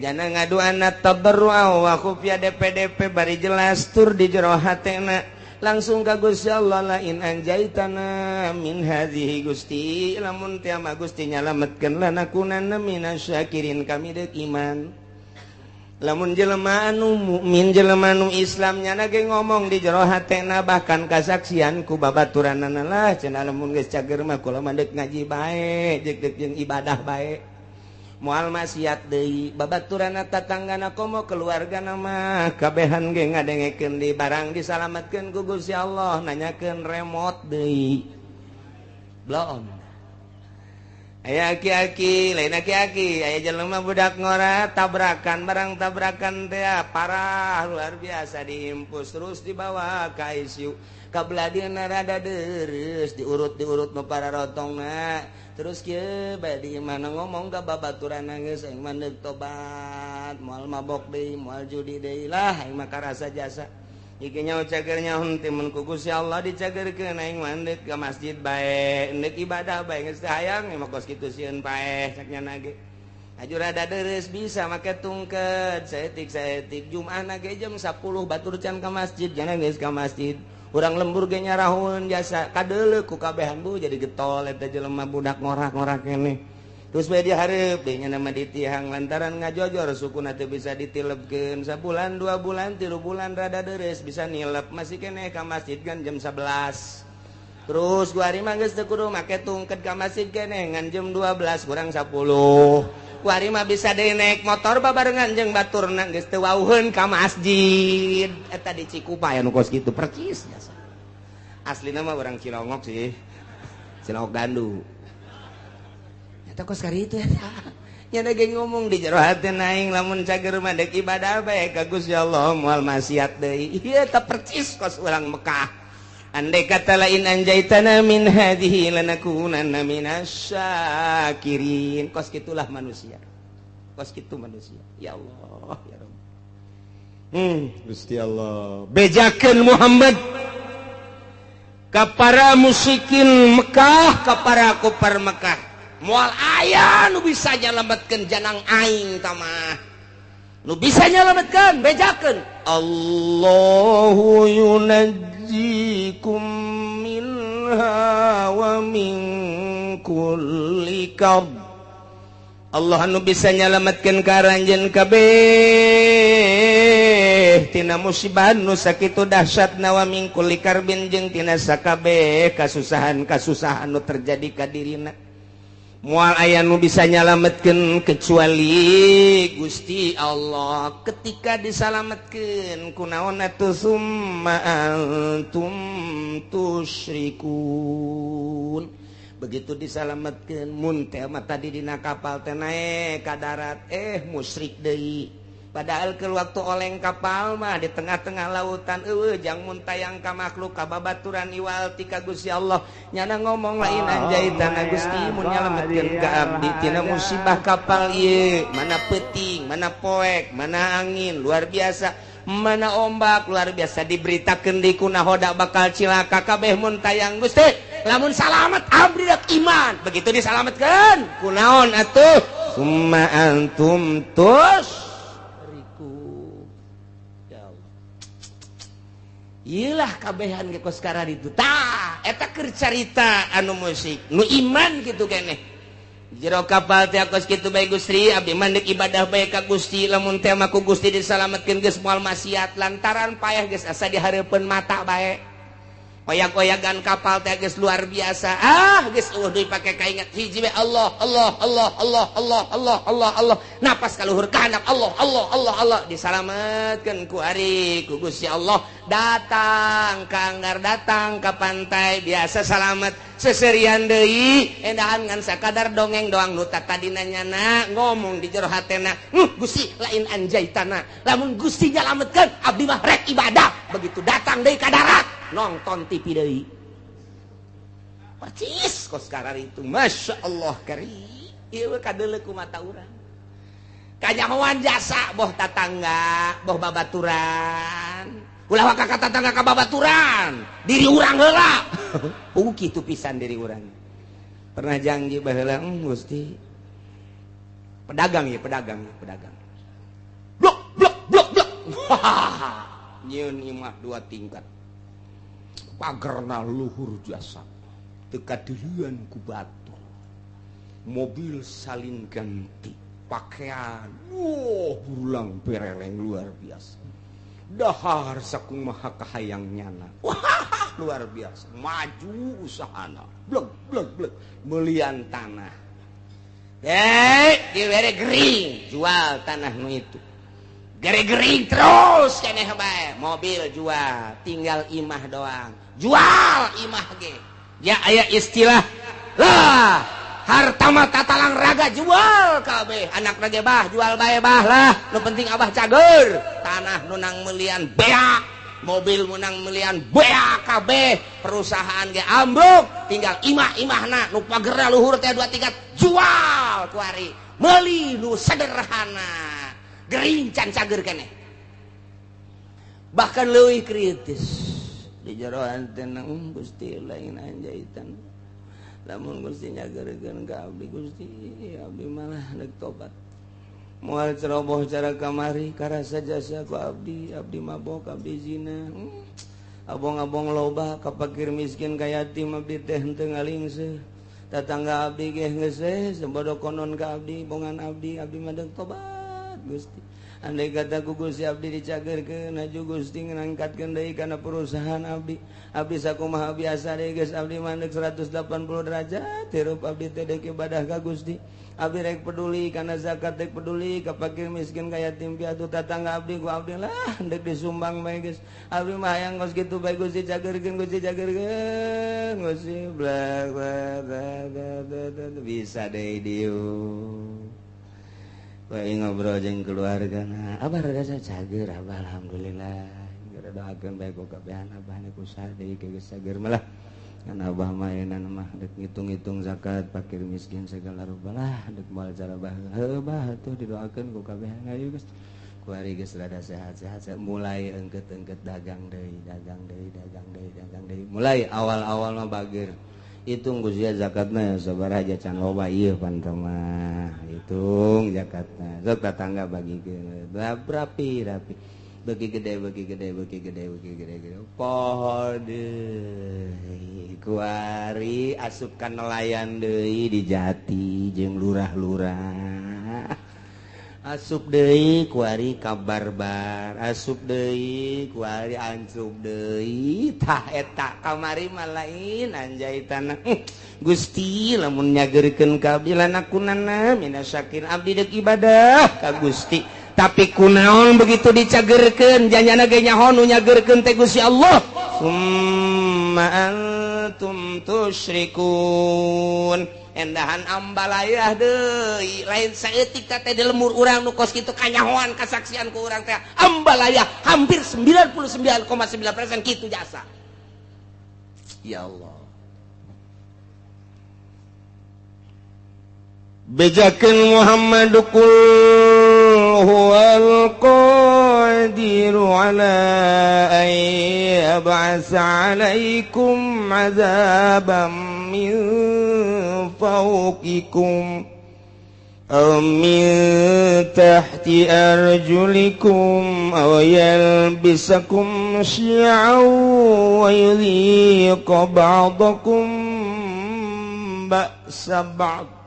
jana ngadoana tabarrua wa khufya DP bari jelas tur di jero hatena langsung ka Gusti Allah la in anjaitana min hadhihi Gusti lamun teh mah Gusti nyalametkeun lanakunanna minasyakirin kami deuk iman lamun jelema anu mukmin jelema anu Islam nyana ge ngomong di jero hatena bahkan kasaksian ku babaturanana lah cenah lamun geus cager mah kula mah deuk ngaji bae deuk jeung ibadah bae moal maksiat deui babaturanna tatanggana komo keluargana mah kabehan ge ngadengekeun di barang disalametkeun ku Gusti Allah nanyakeun remote deui bloon aya aki-aki lain aki-aki aya jelema budak ngora tabrakan barang tabrakan teh parah luar biasa diimpus terus dibawa ka ICU kabladina rada deres diurut nu para rotongna terus kieu bade mana ngomong ka babaturan geus aing mandeg tobat moal mabok deui moal judi deui lah aing mah karasa jasa iki nyaho cagernya henteu mun ku Gusti Allah dicagerkeun aing mandeg ka masjid bae endek ibadah bae geus teu hayang mah kos kitu sieun paeh caknya nage aju rada deres bisa make tungket saeutik Jumaah ge jam 10 batur can ka masjid jangan geus ka masjid urang lembur ge nyarahun jasa kadeuleu ku kabehan bu jadi getol eta jelema budak ngorak-ngorak keneh terus bae dia hareup deui nya nama ditihang lantaran ngajojor sukuna teu bisa ditilebkeun sabulan 2 bulan 3 bulan rada deres bisa nilep masih keneh ka masjid kan jam 11 terus gua hari mah geus teu kudu make tungket ka masjid keneh ngan jam 12 kurang 10 kuari mah bisa deui naik motor babarengan jeung baturna geus teu wauheun ka masjid eta di Cikupa anu kos kitu percis jasa aslina mah urang Cilongok sih Cilongok Gandu eta kos kari itu eta nya ge ngomong di jero hateun aing lamun cager mah dek ibadah bae ka Gusti Allah moal maksiat deui ieu eta percis kos urang Mekah andai kata lain anjaitana min hadhihi lanakunanna minasyakirin kos kitulah manusia kos kitu manusia ya Allah ya Rabb Gusti Allah bejakeun Muhammad ka para musyrikin Mekah ka para kufar Mekah moal aya nu bisa nyalametkeun janang aing tamah nu bisa nyalametkeun bejakeun Allahu yunajjikum minha wa min kulli kab Allah anu bisa nyalametkeun ka ranjeun kabeh tina musibah nu sakitu dahsyatna wa min kulli karbin jeung tina sakabeh kasusahan nu terjadi ka dirina moal aya nu bisa nyalametkeun kecuali Gusti Allah ketika disalametkeun kunaon atuh summa antum tusyrikun begitu disalametkeun mun teh mah tadi dina kapal teh naek ka darat musyrik deui padahal ke waktu oleng kapal mah di tengah-tengah lautan jang mun tayang ka makhluk ka babaturan iwal ti ka Gusti Allah nyana ngomong lain anjaitana Gusti mun nyalametkeun ka abdi tina musibah kapal ieu mana peuting mana poek mana angin luar biasa mana ombak luar biasa diberitakeun deui ku nahoda bakal cilaka kabeh mun tayang Gusti lamun salamet abdi dak iman begitu disalametkeun kunaon atuh summa antum ilah kabehan ge kos karar itu tah eta keur carita anu musik nu iman kitu keneh jero kapal teh kos kitu bae Gusti abdi mandek ibadah bae ka Gusti lamun teh mah ku Gusti disalametkeun geus moal maksiat lantaran payah geus asa dihareupeun mata bae oyak-oyagan kapal teh geus luar biasa geus deui pake kaingat hiji bae Allah napas ka luhur ka handap Allah disalametkeun ku ari ku Gusti Allah datang kanggar datang ka pantai biasa salamet seserian deui endahan ngan sakadar dongeng doang nu tadina nyana ngomong di jero hatena Gusti lain anjaitana lamun Gusti nyalametkeun abdi mah rek ibadah begitu datang deui ka darat nonton TV deui percis kos karar itu Masya Allah kari ieu kadeuleu ku mata urang kanyahoan jasa boh tatangga boh babaturan ulah waka ka tatangga ka babaturan diri urang heula kitu pisan diri urang pernah janji baheula Gusti pedagang blok nyieun imah 2 tingkat pagerna luhur jasa teka dirian ku batu mobil salin ganti pakaian bulang bereleng luar biasa dahar sakung maha kahayang nyana luar biasa maju usahana blek melian tanah dibere gering jual tanah nu itu gering terus keneh bae mobil jual tinggal imah doang jual imah ge ya aya istilah lah harta mah tatalang raga jual kabeh anak rage bah jual bae bah lah nu penting abah cager tanah nu nang melian beak mobil menang milian BAKB perusahaan ge ambruk tinggal imah-imahna nu pagerna luhur teh 2 tingkat jual kuari meuli nu sederhana gering can cager keneh bahkan leuwih kritis di jero antena Gusti lain anjaitan lamun Gusti nyageurkeun ka abdi Gusti abdi malah deuk tobat moal ceroboh cara kamari karasa jasa ku abdi mabok abdi zina abong-abong loba ka fakir miskin ka yatim abdi teh henteu ngalingseuh tatangga abdi ge geus sebodo konon ka abdi bongan abdi mah deuk tobat Gusti andai kata ku Gusti abdi dicageurkeun aju Gusti ngangkatkeun deui kana perusahaan abdi sakumaha biasa deui geus abdi mah deuk 180 derajat hirup abdi teh deuk ibadah ka Gusti abdi rek peduli kana zakat rek peduli ka fakir miskin ka yatim piatu tatangga abdi ku abdi lah deuk disumbang bae geus abdi mah hayang geus kitu bae Gusti cageurkeun Gusti blak bisa deui dieu bae ngobrol jeung keluargana abah rada cager abah alhamdulillah geura doakeun bae ku kabehan abah ku sadeu geus cager mah lah kan abah mah eunana mah deuk ngitung-ngitung zakat fakir miskin segala rupa lah deuk moal cara bah atuh didoakeun ku kabehan ayo geus kuari geus rada sehat-sehat mulai engkeut-engkeut dagang deui mulai awal-awal mah bager hitung Gusti zakatna sabaraha can loba ieu pantah mah hitung zakatna sok tatangga bagikeun rapi bagi gede poho deui kuari asupkan nelayan deui di Jati jeung lurah-lurah asup deui kuari ka barbar asup deui kuari ancuk deui tah eta kamari mah lain anjaitanna Gusti lamun nyageurkeun ka abdi lanakunana minasyakin abdi deuk ibadah ka Gusti tapi kunaon begitu dicageurkeun janjana ge nyaho nu nyageurkeun teh Gusti Allah summa antum tusyrikun endahan ambalayah deui lain saeutik teh di lemur urang nu kos kitu kanyahoan kasaksian ku urang teh ambalayah hampir 99,9% kitu jasa ya Allah bejakeun Muhammad qul huwal qadiru ala an yab'atsa 'alaikum 'adzaban min fawqikum aw min tahti arjulikum aw yalbisakum syi'an wa yudhiqa ba'dakum ba'sa ba'd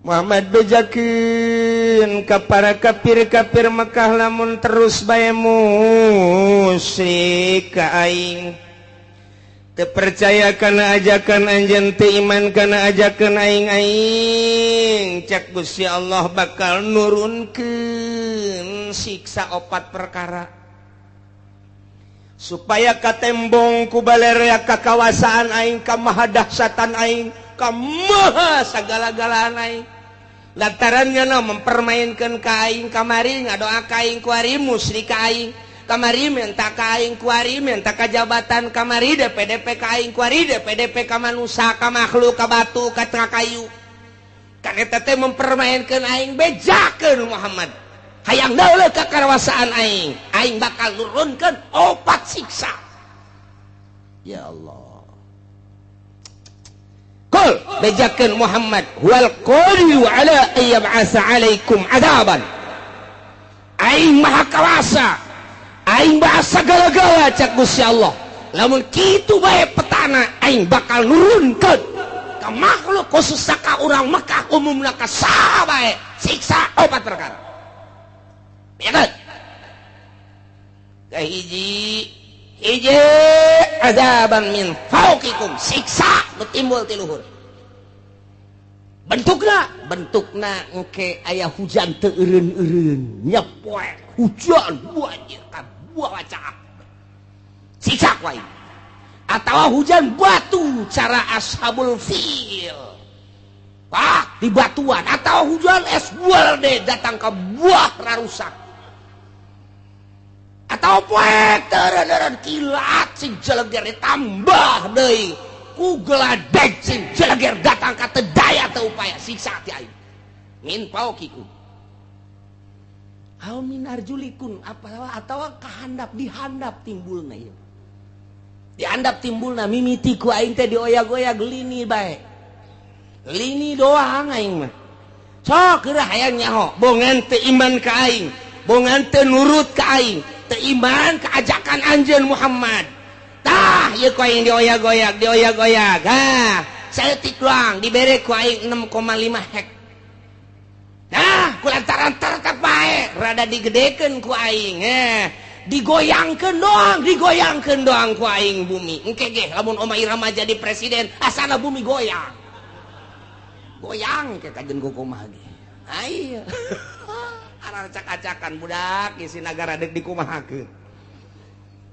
Muhammad bejakeun ka para kafir-kafir Mekah lamun terus bae musyrik ka aing teu percaya kana ajakan anjeun teu iman kana ajakan aing cak Gusti Allah bakal nurunkeun siksa 4 perkara supaya katembong ku balerea kakawasaan aing ka maha dahsyatan aing ka maha sagala-galaan aing lantarannya mempermainkan kain kamari ngadoa kain kuari musyrik kain kamari minta kain kuari minta kajabatan kamari DPDP kain kuari DPDP ka manusia ka makhluk ka batu ka kayu kan eta teh mempermainkan aing bejakeun Muhammad hayang dauleuh ka karawasaan aing bakal nurunkeun 4 siksa ya Allah Qul bejakeun Muhammad wal qadiru ala ayyab'asa 'alaikum 'adaban aing maha kawasa aing bahasa gala-gala cak Gusti Allah lamun kitu bae petana aing bakal nurunkeun ka makhluk khusus ka urang Mekah umumna ka saha bae siksa 4 perkara ya kan hiji azaban min fauqikum siksa betimbul ti luhur bentukna engke aya hujan teu eureun-eureun nyepoe hujan banjir ka buah wacah siksa wae atawa hujan batu cara ashabul fil di batuan atawa hujan es buah datang ke buah rarusak atau atau poek teureun kilat si jeleger ditambah deui ku geladeg si jeleger datang ka teu daya teu upaya siksa ti aing min pau kiku au min arjulikun atawa kahandap dihandap timbulna ieu dihandap timbulna mimiti ku aing teh dioyag-oyag lini bae lini doang aing mah sok geura hayang nyaho bongan teu iman ka aing bongan teu nurut ka aing teu iman ka ajakan anjeun Muhammad tah ieu ku aing dioyag-oyag ha saeutik doang dibere ku aing 6,5 hek nah kulantaran tertek bae rada digedekeun ku aing digoyangkeun doang ku aing bumi engke ge lamun Oma Irama jadi presiden asana bumi goyang ke kajen kumaha ge aya arah acak-acakan budak isi nagara dek dikumahakeun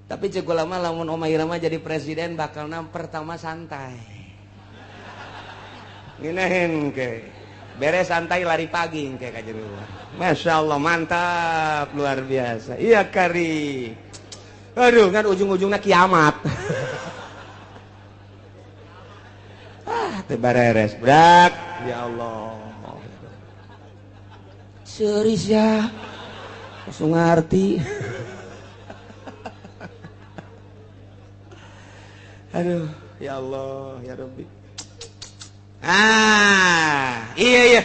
tapi ceuk lama lamun Oma Irama jadi presiden bakalna pertama santai nginahin ke beres santai lari pagi ke kajen Masya Allah mantap luar biasa iya kari aduh kan ujung-ujungnya kiamat tebareres budak ya Allah serius ya langsung ngerti aduh ya Allah ya Rabbi iya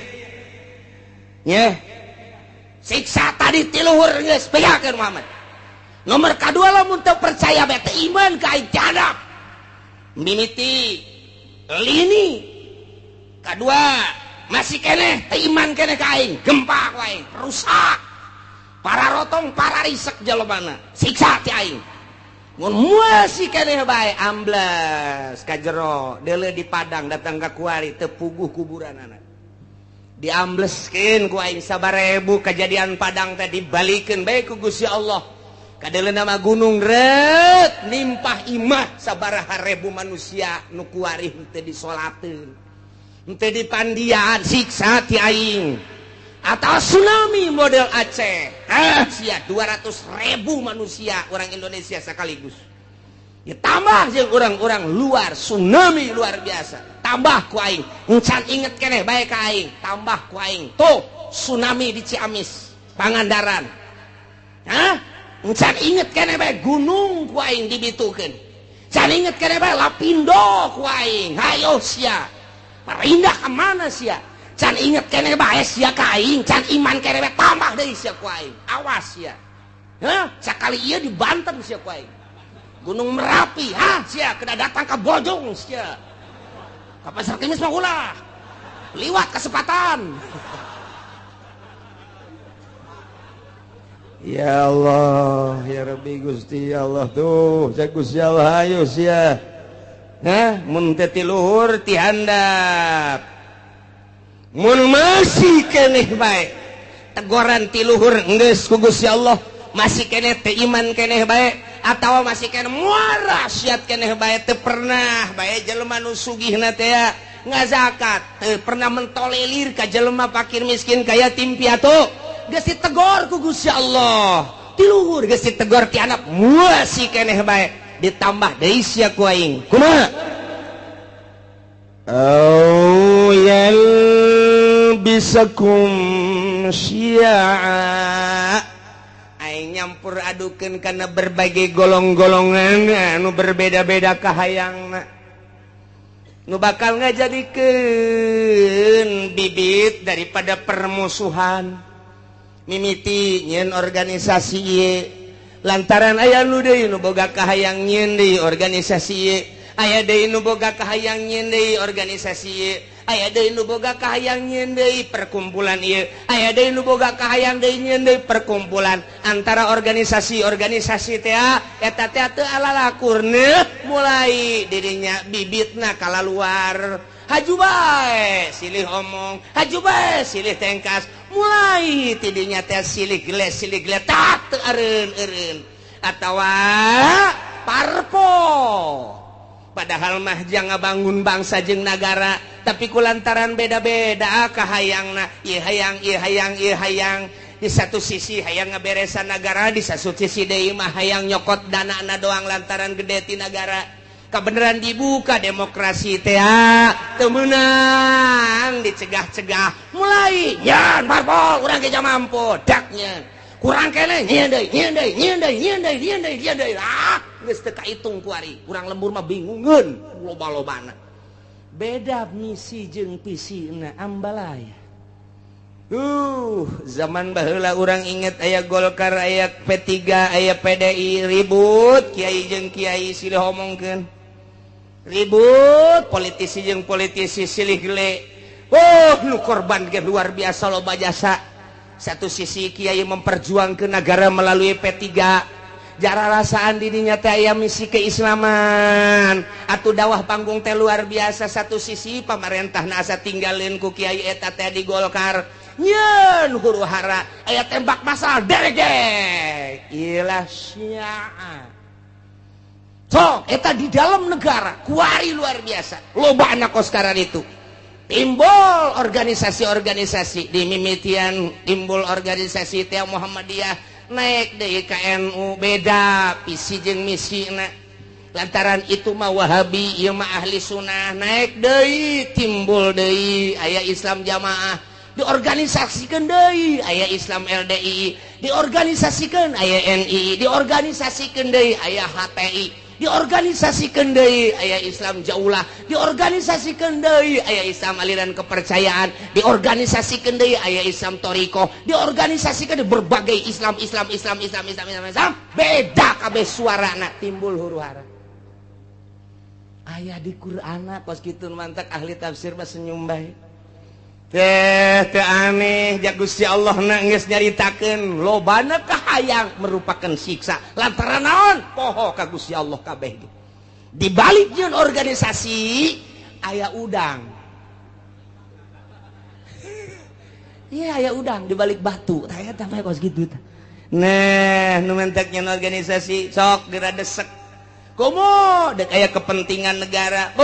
siksa tadi tiluhur geus bejakeun Muhammad nomor kadua lamun teu percaya bae teu iman ka aing cadap mimiti lini kedua masih keneh teu iman keneh ka aing gempa ku aing rusak para rotong para risek jelebana siksa ti aing mun masih keneh bae amblas ka jero deuleu di padang datang ka kuari teu puguh kuburanana diambleskeun ku aing 1000 kejadian padang teh dibalikeun bae ku Gusti Allah kadeleuna mah gunung ret nimpah imah sabaraha ribu manusia nu kuari teu disolateun teu dipandian siksa ti aing atau tsunami model Aceh sia 200.000 manusia orang Indonesia sekaligus ya tambah jeung orang-orang luar tsunami luar biasa tambah ku aing encan inget keneh bae ka aing tambah ku aing tuh tsunami di Ciamis Pangandaran encan inget keneh bae gunung ku aing dibitukeun can inget keneh bae Lapindo ku aing hayo sia parindah ka mana sia can inget keneh bae sia ka aing can iman keneh bae tambah deui sia ku aing awas sia sakali ieu di Banten sia ku aing Gunung Merapi sia kena datang ke Bojong sia ka Pasar Kemis mah ulah liwat kesempatan ya Allah ya Rabbi Gusti Allah tuh cek Gusti Allah ayo sia mun teh ti luhur ti handap mun masih keneh bae teguran ti luhur geus ku Gusti Allah masih keneh teu iman keneh bae atawa masih keneh muara siat keneh bae teu pernah bae jelema nu sugihna teh ngazakat teu pernah mentolelir ka jelema fakir miskin ka yatim piatu geus ditegor ku Gusti Allah ti luhur geus ditegor ti anak masih keneh bae ditambah deui sia ku aing kumaha au yalbisakum syi'a aing nyampur adukeun kana berbagai golong-golongan anu berbeda-beda kahayangna nu bakal ngajadikeun bibit daripada permusuhan mimiti nyeun organisasi ieu lantaran aya nu deui nu boga kahayang nyeun deui organisasi ieu aya deui nu boga kahayang nyeun deui organisasi ieu aya deui nu boga kahayang nyeun deui perkumpulan ieu aya deui nu boga kahayang deui nyeun deui perkumpulan antara organisasi teh eta teh teu alalakurna mulai dirinya bibitna kalaluar haju bae silih omong haju bae silih tengkas mulai tidinya teh silih geles tak teu eureun atawa parpo padahal mah jangan bangun bangsa jeung nagara tapi kulantaran beda-beda kahayangna ieu hayang di satu sisi hayang ngaberesan negara, di satu sisi deui mah hayang nyokot danana doang lantaran gede ti negara. Kebeneran dibuka demokrasi teh teu meunang dicegah-cegah. Mulai nyan parpol urang ge mampu daknya. Kurang kene nyieun deui. Ah, geus teu kahitung ku ari. Urang lembur mah bingungeun loba-lobana. Beda misi jeung visina ambalaya. Zaman baheula urang inget aya Golkar, aya P3, aya PDI ribut kiai jeung kiai silih omongkeun. Ribut politisi jeung politisi silih gele. Nu korban ge luar biasa loba jasa. Satu sisi kiai memperjuangkeun negara melalui P3. Jara rasaan dirinya teh aya misi keislaman. Atuh dakwah panggung teh luar biasa. Satu sisi pamarentahna asa tinggalin ku kiai eta teh di Golkar. Nyeun huru hara aya tembak masal derege ilah syiah. So eta di dalam negara kuari luar biasa loba anak koskaran itu timbul organisasi-organisasi di mimitian timbul organisasi teh Muhammadiyah naik deui ka NU beda visi jeung misina lantaran itu mah Wahabi ieu mah ahli sunnah naik deui timbul deui aya Islam Jamaah diorganisasikan deui aya Islam LDI diorganisasikan aya NI diorganisasikan deui aya HTI diorganisasikan deui aya Islam Jaulah diorganisasikan deui aya Islam aliran kepercayaan diorganisasikan deui aya Islam Thariqah diorganisasikan berbagai Islam beda kabeh suarana timbul huru-hara aya di Qur'ana kos kitu mantak ahli tafsir mah senyum bae. Teh aneh ja Gusti Allah na geus nyaritakeun lobana kahayang merupakan siksa lantaran naon poho ka Gusti Allah kabeh di balik jeung organisasi aya udang. Iya aya udang di balik batu tah eta mah kos kitu tah. Nah nu mentek nyen organisasi sok diradesek komo dek aya kepentingan negara.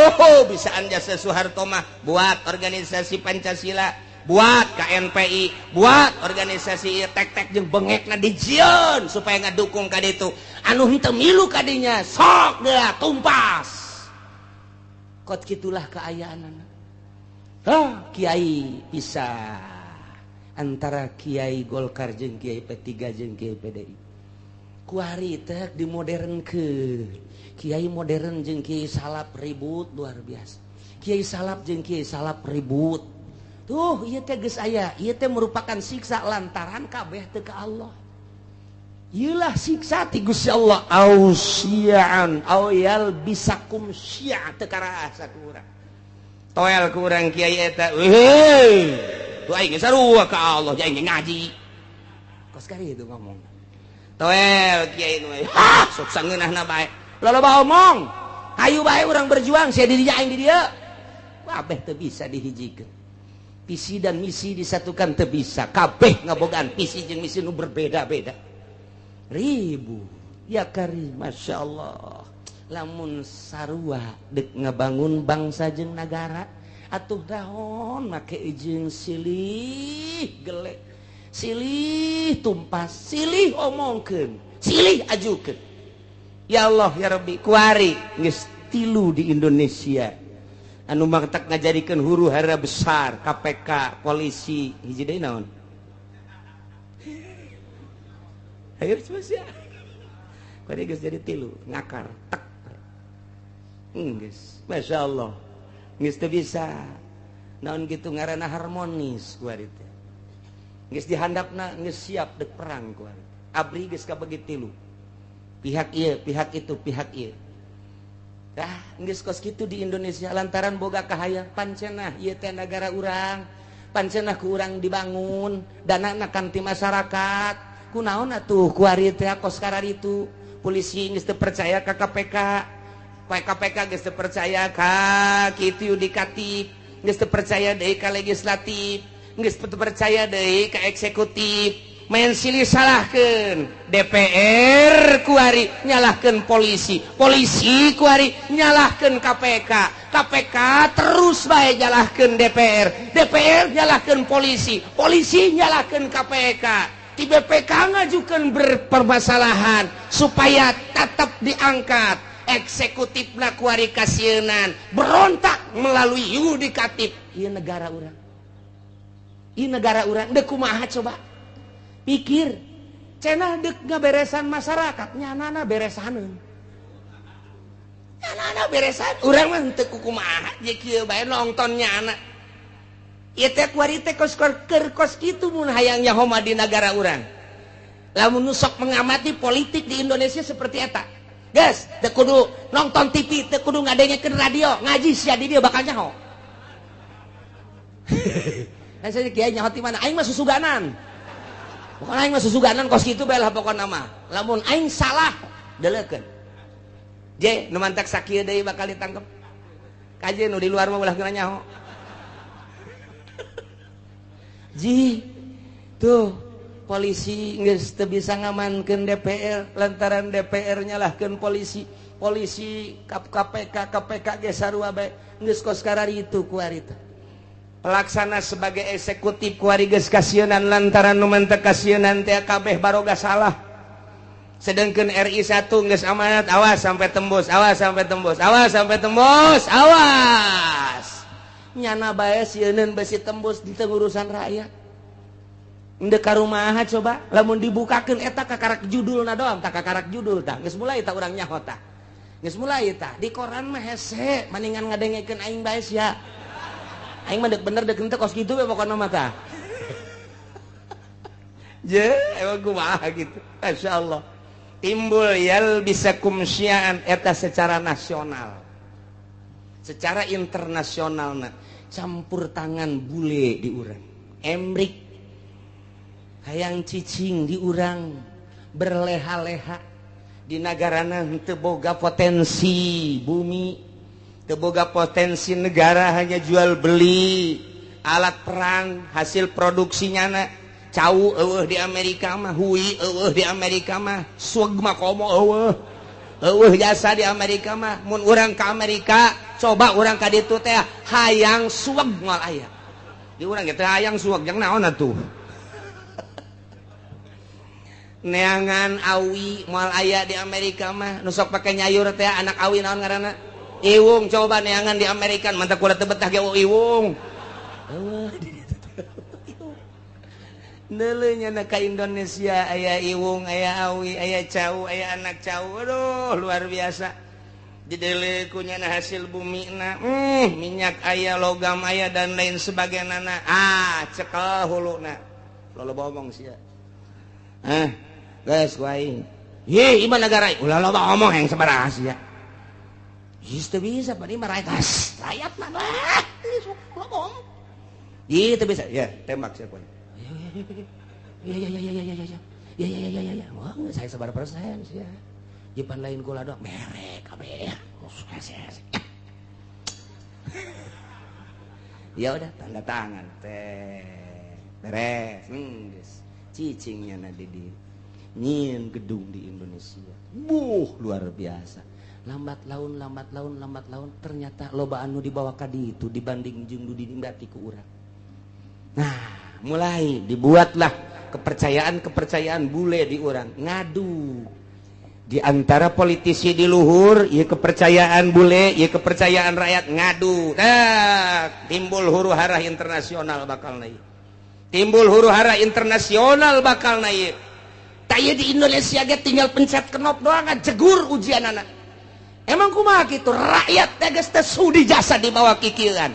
Bisaan jasa Soeharto mah buat organisasi Pancasila, buat KNPI, buat organisasi tek-tek jeung bengekna dijieun supaya ngadukung ka ditu. Anu henteu milu kadinya sok deui tumpas. Kot kitulah kaayaanana. Kiai pisah antara Kiai Golkar jeung Kiai P3 jeung Kiai PDI. Kuari teh dimodernkeun. Kiai modern jeung Kiai Salap ribut luar biasa. Kiai Salap jeung Kiai Salap ribut. Tuh ieu teh geus aya, ieu teh merupakan siksa lantaran kabeh teu ka Allah. Ieulah siksa ti Gusti Allah ausian awyal bisakum syi'a teu karasa ku urang. Toel ku urang kiai eta, "Hei, tu aing sarua ka Allah, jeung ngaji." Kos kari itu ngomong. Toel kiai nu sok sangeunahna bae. Loba omong hayu bae urang berjuang sia di dieu aing di dieu kabeh teu bisa dihijikeun visi dan misi disatukan teu bisa kabeh ngabogaan visi jeung misi nu berbeda-beda ribu ya karim masyaallah lamun sarua deuk ngabangun bangsa jeung nagara atuh daon make jeung silih gele silih tumpas silih omongkeun silih ajukeun. Ya Allah ya Rabbi kuari geus 3 di Indonesia anu mangtak ngajadikeun huru hara besar KPK polisi hiji deui naon ayo coba sia kuari geus jadi 3 ngakar tek geus masyaallah geus teu bisa naon kitu ngaranna harmonis kuari teh geus dihandapna geus siap dek perang kuari abri geus kabagi 3 pihak ieu, pihak itu, pihak ieu. Geus kos kitu di Indonesia lantaran boga kahayang pancenah ieu teh negara urang. Pancenah ku urang dibangun, danana kan ti masyarakat. Kunaon atuh ku ari teh kos kararitu. Polisi geus teu percaya ka KPK. KPK geus teu percaya ka kitu yudikatif, geus teu percaya deui ka legislatif, geus teu percaya deui ka eksekutif. Main silih salahkeun DPR kuari nyalahkeun polisi kuari nyalahkeun KPK terus bae nyalahkeun DPR nyalahkeun polisi nyalahkeun KPK di BPK ngajukan berpermasalahan supaya tetap diangkat eksekutifna kuari kasienan berontak melalui yudikatif. Ieu negara urang. Ieu negara urang deuk kumaha coba? Pikir. Cenah deuk ngaberesan masyarakat, nyanana beresaneun. Nyanana beresan, urang mah teu kumaha je kieu bae nonton nyana. Ieu teh kuari teh kos kitu mun hayang nyaho di negara urang. Lamun sok mengamati politik di Indonesia seperti eta. Guys, teu kudu nonton TV, teu kudu ngadengekeun radio, ngaji sia di dieu bakal nyaho. Saya kiai nyaho ti mana? Aing mah susuganan. Bukan aing mah susuganan kos kitu bae lah pokona mah. Lamun aing salah, deleukeun. Je, nu mantak sakieu deui bakal ditangkep. Kaje nu di luar mah ulah geuna nyaho. Ji, tuh polisi geus teu bisa ngamankeun DPR lantaran DPR nyalahkeun polisi. Polisi KPK ge sarua bae geus kos kararitu ku ari teh. Pelaksana sebagai eksekutif ku ari geus kasienan lantaran nu mentek kasienan teh kabeh baroga salah. Sedengkeun RI 1 geus amanat awas sampai tembus, awas sampai tembus, awas sampai tembus, awas. Nyana bae sieun besi tembus di urusan rakyat. Endeu karumaha coba lamun dibukakeun eta kakarak judulna doang, tak kakarak judul tah geus mulai tah urang nyaho tah. Geus mulai tah di koran mah hese maningan ngadengekeun aing bae sia. Aing mah deuk bener deuk henteu kos kitu we pokona mah tah. Je emang kumaha gitu. Masyaallah. Timbul yalbisakum syi'an eta secara nasional. Secara internasional campur tangan bule di urang, emrik hayang cicing di urang, berleha-leha di nagarana teu boga potensi bumi, teu boga potensi negara, hanya jual beli alat perang hasil produksinya cau eueuh di Amerika mah, hui eueuh di Amerika mah, sueg mah komo eueuh jasa di Amerika mah. Mun urang ke Amerika coba urang ka ditu teh hayang sueg moal aya. Di urang teh hayang sueg jeung naon atuh? Neangan awi moal aya di Amerika mah. Nu sok pake nyayur teh anak awi naon ngaranna? Iwung. Coba neangan di Amerika mantap kula teu betah ge iwung. Eueuh di ditu teh. Neuleunya na ka Indonesia aya iwung, aya awi, aya cau, aya anak cau. Aduh luar biasa. Didele kunyana hasil bumi na minyak aya, logam aya dan lain sebagainya cekel huluna lo ngomong sia guys kuaing ye iman negara ulah lo ngomong yang sabaraha sia geus teu bisa padi mah rakyat mah lo ngomong ye teu bisa ya tembak sia kuaing ya wah saya sabar persen sia jipan lain kula doang merek kabeh ya udah tanda tangan teh beres geus cicingnya na di nyieun gedung di Indonesia luar biasa lambat laun ternyata loba anu dibawa ka ditu dibanding jeung nu dinimbati ku urang. Nah mulai dibuatlah kepercayaan bule di urang ngadu di antara politisi di luhur, ieu kepercayaan bule, ieu kepercayaan rakyat ngadu. Timbul huru-hara internasional bakal na ieu. Timbul huru-hara internasional bakal na ieu. Ta ieu di Indonesia ge tinggal pencet knop doang jegur ujianana. Emang kumaha kitu? Rakyat teh geus teu sudi jasa di bawah kikieuan.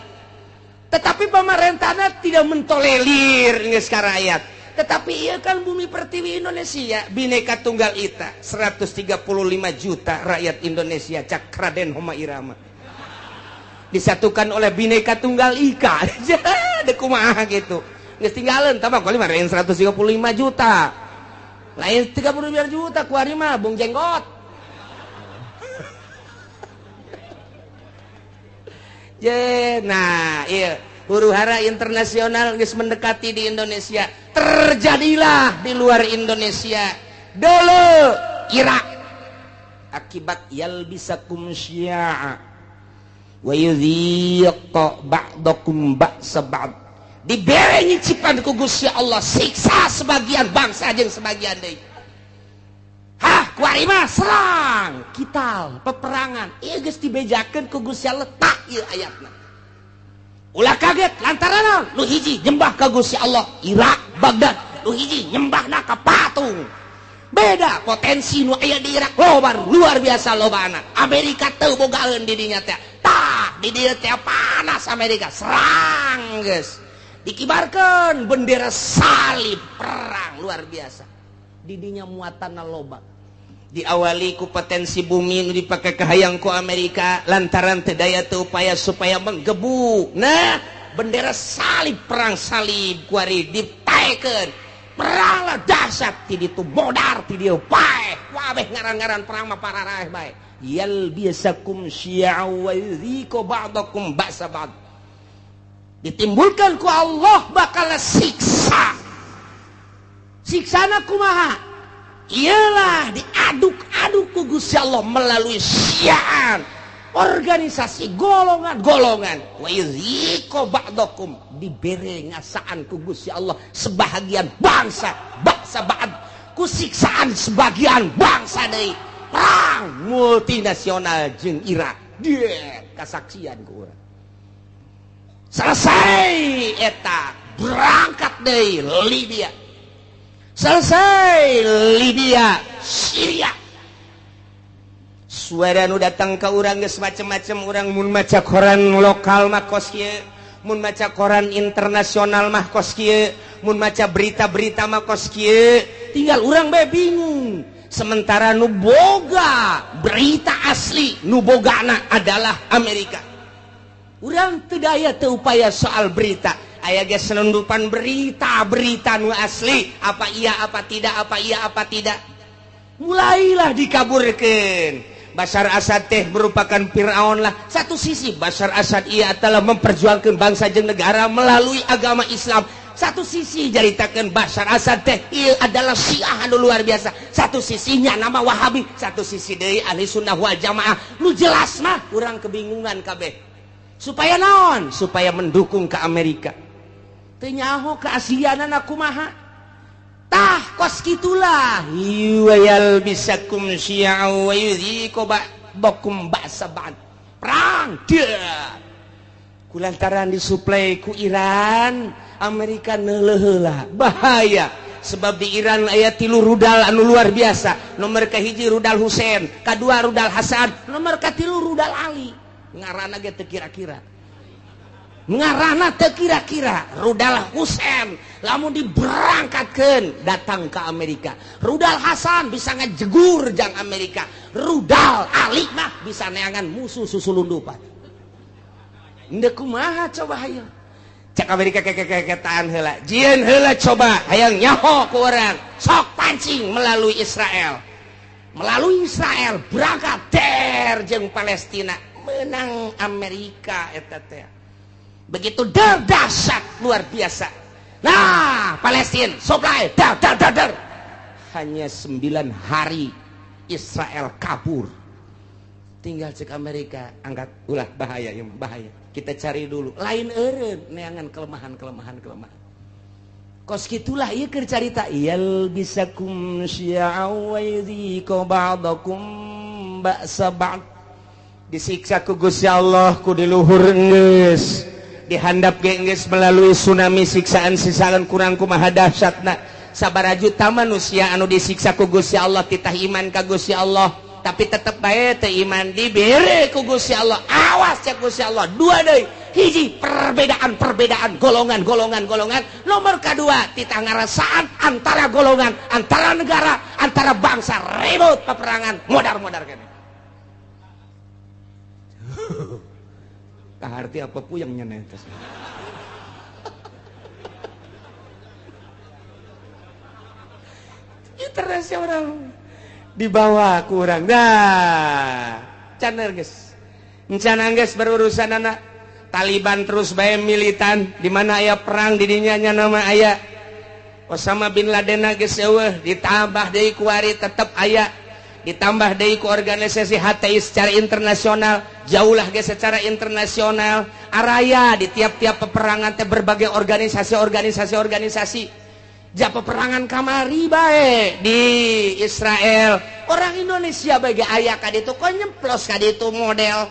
Tetapi pemerintahna tidak mentolerir geus ka rakyat. Tetapi iya kan bumi pertiwi Indonesia Bhinneka Tunggal Ika 135 juta rakyat Indonesia cak Raden Homa Irama disatukan oleh Bhinneka Tunggal Ika. Dek kumaha gitu geus tinggalin tambah kali mah 135 juta lain 35 juta kuari mah bung jenggot. Nah iya huru-hara internasional geus mendekati di Indonesia. Terjadilah di luar Indonesia dulu Irak akibat yalbisakum syi'a wa yudhiqa ba'dakum ba'sa ba'd dibere nyicipan ku Gusti Allah siksa sebagian bangsa jeung sebagian deui. Hah, kuari mah serang, kital, peperangan. Ieu geus dibejakeun ku Gusti Allah tak ieu ayatna. Ulah kaget lantaran nu hiji nyembah ka Gusti Allah Irak, Baghdad, nu hiji nyembahna ka patung. Beda potensi nu aya di Irak loba luar biasa lobana. Amerika teu bogaeun di dinya teh. Tah, di dieu teh panas Amerika, serang geus. Dikibarkeun bendera salib perang luar biasa. Di dinya muatanna loba. Diawali ku potensi bumi nu dipake kahayang ku Amerika lantaran teu daya teu upaya supaya menggebuk. Nah, bendera salib perang salib kuari ditaekeun. Perang lah dahsyat ti ditu modar ti dieu paeh wabeh ngaran-ngaran perang mah pararaeh bae yal biasakum syi'a wa yudhiqu ba'dakum ba'sa ba'd ditimbulkan ku Allah bakal siksa siksana kumaha ialah diaduk-aduk ku Gusti Allah melalui syi'an organisasi golongan-golongan wa yudhiqu ba'dakum dibere ngasaan ku Gusti Allah sebahagian bangsa ba'd ku siksaan sebagian bangsa deui perang multinasional jeung Irak dia kasaksian ku urang selesai eta berangkat deui Libya selesai Libya Syria suara nu datang ke urang geus macem-macem urang mun maca koran lokal mah kos kieu mun maca koran internasional mah kos kieu mun maca berita-berita mah kos kieu tinggal urang bae bingung sementara nu boga berita asli nu bogana adalah Amerika urang teu daya teu upaya soal berita aya ge selundupan berita-berita nu asli apa iya apa tidak apa iya apa tidak mulailah dikaburkeun Bashar Assad teh merupakan Fir'aun lah. Satu sisi Bashar Assad ia telah memperjuangkan bangsa jeung negara melalui agama Islam. Satu sisi jaritakeun Bashar Assad teh ia adalah Syiah anu luar biasa. Satu sisinya nama Wahabi, satu sisi deui Ahli Sunnah wal Jamaah. Nu jelas mah urang kebingungan kabeh. Supaya naon? Supaya mendukung ke Amerika. Teu nyaho keaslianana kumaha? Tah kos gitulah wayal bisakum syi'a wa yudhiqu ba'dakum ba'sa ba'd perang dia kulantaran disuplai ku Iran Amerika neuleuh heula bahaya sebab di Iran aya 3 rudal anu luar biasa nomor kahiji rudal Husein kadua rudal Hasan nomor katilu rudal Ali ngaranna ge teu kira-kira ngarana teu kira-kira rudal Husein lamun diberangkatkeun datang ke Amerika rudal Hasan bisa ngajegur jang Amerika rudal Ali mah bisa neangan musuh susulundupan endeu kumaha coba hayu cak Amerika keketaan heula jieun heula coba hayang nyaho ku urang sok pancing melalui Israel berangkat der jeung Palestina menang Amerika eta teh begitu dahsyat luar biasa. Nah, Palestina supply dar. Hanya 9 hari Israel kabur. Tinggal cek Amerika angkat ulah bahaya ya bahaya. Kita cari dulu. Lain eureun neangan kelemahan. Kos gitulah ieu keur carita yal bisakum syi'a wa yudhiqu ba'dakum ba'sa ba'd. Disiksa ku Gusti Allah ku di luhur geus. Dihandap geus melalui tsunami siksaan kurang kumaha dahsyatna sabaraha juta manusia anu disiksa ku Gusti Allah titah iman ka Gusti Allah tapi tetep bae teu iman dibere ku Gusti Allah awas cek Gusti Allah dua deui hiji perbedaan golongan nomor kedua titah ngarasaan antara golongan antara negara antara bangsa ribut peperangan modar kene arti apa puyeng nyeuneh teh internasional dibawa ku urang dah caner geus encana geus berurusan anak Taliban terus bae militan di mana aya perang di dinya nya nama aya Osama bin Laden geus eueuh ditambah deui ku ari tetep aya ditambah deui ku organisasi HTI secara internasional, jauhlah ge secara internasional, araya di tiap-tiap peperangan teh berbagai organisasi ja peperangan kamari bae di Israel, orang Indonesia bagi aya ka ditu kok nyemplos ka ditu model.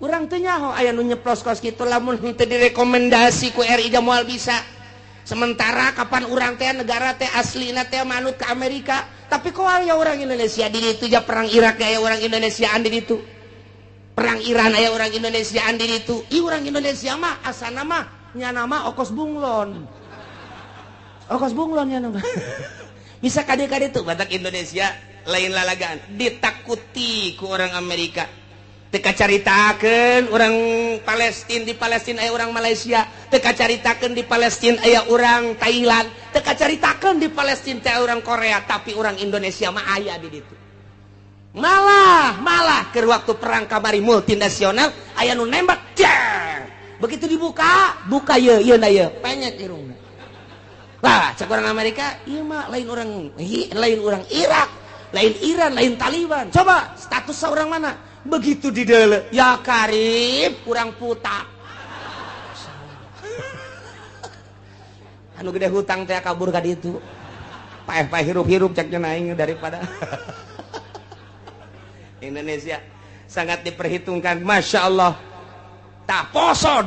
Urang teu nyaho aya nu nyeplos kos kitu lamun teu direkomendasi ku RI moal bisa. Sementara kapan urang teh negara teh aslina teh manut ke Amerika, tapi kok aya orang Indonesia di ditu ja perang Irak aya orang Indonesiaan di ditu. Perang Iran aya orang Indonesiaan di ditu. Ih urang Indonesia mah asana mah nya nama Okos Bunglon. Okos Bunglon nya nama. Bisa kade-kade tuh batak Indonesia lain lalagaan ditakuti ku orang Amerika. Teka caritakeun orang Palestina, di Palestina aya orang Malaysia, teka caritakeun di Palestina aya orang Thailand, teka caritakeun di Palestina aya orang Korea, tapi orang Indonesia mah aya di ditu. Malah keur waktu perang kamari multinasional aya nu nembak, cer. Begitu dibuka ieu na ieu, penyek irungna. Lah, cek orang Amerika, ieu mah lain orang Irak, lain Iran, lain Taliban. Coba status seorang mana? Begitu di dele, ya karib kurang putak. Anu gede hutang teh kabur ka ditu. Paeh hirup-hirup ceknya naing daripada Indonesia sangat diperhitungkan, masya Allah. Tak poso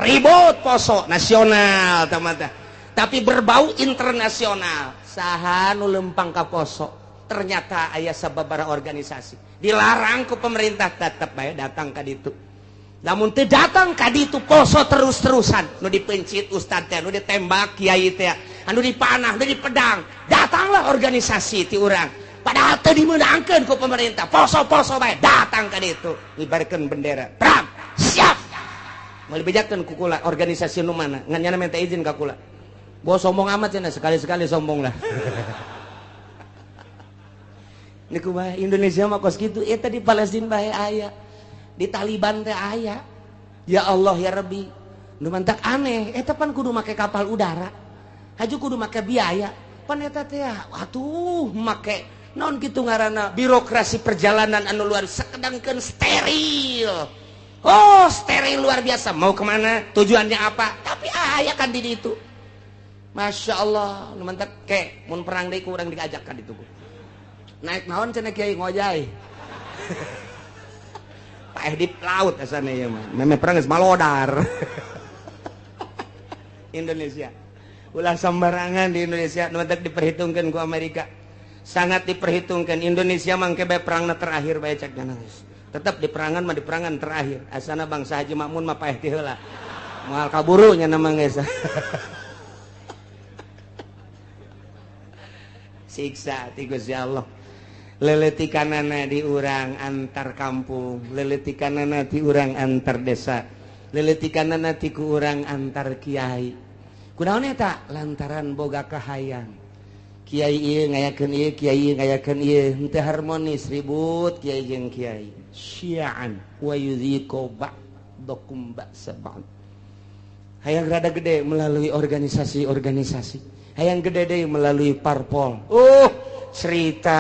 ribut poso nasional tamata, tapi berbau internasional. Saha nu lempang ka poso? Ternyata aya sababaraha organisasi dilarang ku pemerintah, tetep bae datang ka ditu. Namun teu datang ka ditu poso terus-terusan, nu dipencit ustad teh, nu ditembak kiai teh, anu dipanah, nu dipedang, datanglah organisasi ti urang. Padahal teu dimeunangkeun ku pemerintah, poso-poso bae datang ka ditu, ngibarkeun bendera, perang, siap. Mau dibejakeun ku kula organisasi nu mana, ngan nyana minta izin ka kula. Bos sombong amat cenah, sekali-sekali sombong lah. Niku bae Indonesia mah kos kitu, eta di Palestina bae aya, di Taliban teh aya. Ya Allah ya Rabbi, nu mantak aneh, eta pan kudu make kapal udara, haju kudu make biaya, pan eta teh atuh make naon kitu ngaranna birokrasi perjalanan anu luar sakedangkeun steril. Oh steril luar biasa, mau kemana, tujuannya apa, tapi aya kan di ditu. Masya Allah, nu mantak ke mun perang deui kurang diajak ka ditu. Naik naon cenah kiai ngojay. Paeh di laut asana ieu mah. Meme perang geus malodar. Indonesia. Ulah sembarangan di Indonesia nu mentek diperhitungkeun ku Amerika. Sangat diperhitungkan. Indonesia mangke bae perangna terakhir bae cek geus. Tetep di perangan mah di perangan terakhir. Asana bangsa Haji Makmun mah paeh ti heula. Moal kaburu nya nama geus. Siksa ti Gusti Allah. Leletikanana di urang antar kampung, leletikanana ti urang antar desa, leletikanana ti ku urang antar kiai. Kunaon eta? Lantaran boga kahayang. Kiai ieu ngayakeun ieu, kiai ieu ngayakeun ieu, henteu harmonis, ribut kiai jeung kiai. Syi'an wa yudhiqu ba'dakum ba'sa ba'd. Hayang rada gede melalui organisasi-organisasi. Hayang gede deui melalui parpol. Cerita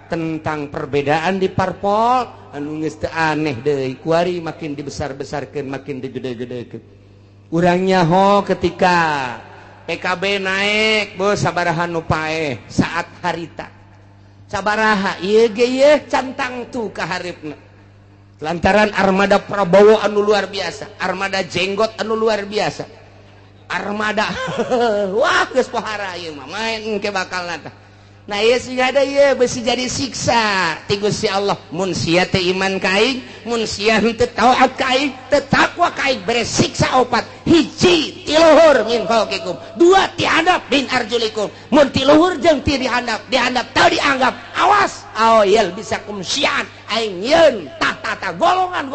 tentang perbedaan di parpol anu geus teu aneh deui, kuari makin dibesar-besarkeun, makin digede-gedekeun. Urang nyaho ketika PKB naik, beuh sabaraha nu paeh saat harita. Sabaraha ieu ge ieu cantang tu ka hareupeuna. Lantaran armada Prabowo anu luar biasa, armada jenggot anu luar biasa. Armada wah geus pohara ieu mah main engke bakalna tah. Nah ieu siga da ieu beusi jadi siksa ti Gusti Allah. Mun sia teh iman ka aing, mun sia henteu taat ka aing, teu takwa ka aing, bere siksa opat. Hiji ti luhur min fauqikum, dua ti handap min arjulikum. Mun ti luhur jeung ti dihandap teu dianggap, awas aoyel bisa kumsian aing yeun tata golongan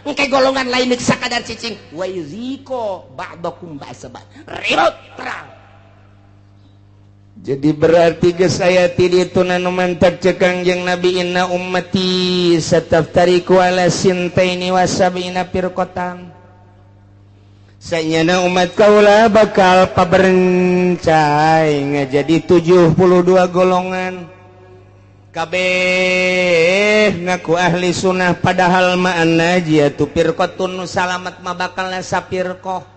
engke golongan lain deuk sakadar cicing wa yuziko ba'dakum ba'sabat ribut perang. Jadi berarti geus aya ti ditu nu mantap cek Kangjeng Nabi, inna ummati sataftariqu ala sintaini wa sab'ina firqatan. Sayyana umat kaula bakal paberencai ngajadi 72 golongan. Kabeh ngaku ahli sunnah padahal ma'an najiyatu firqatun salamat mah bakalna sapirqah.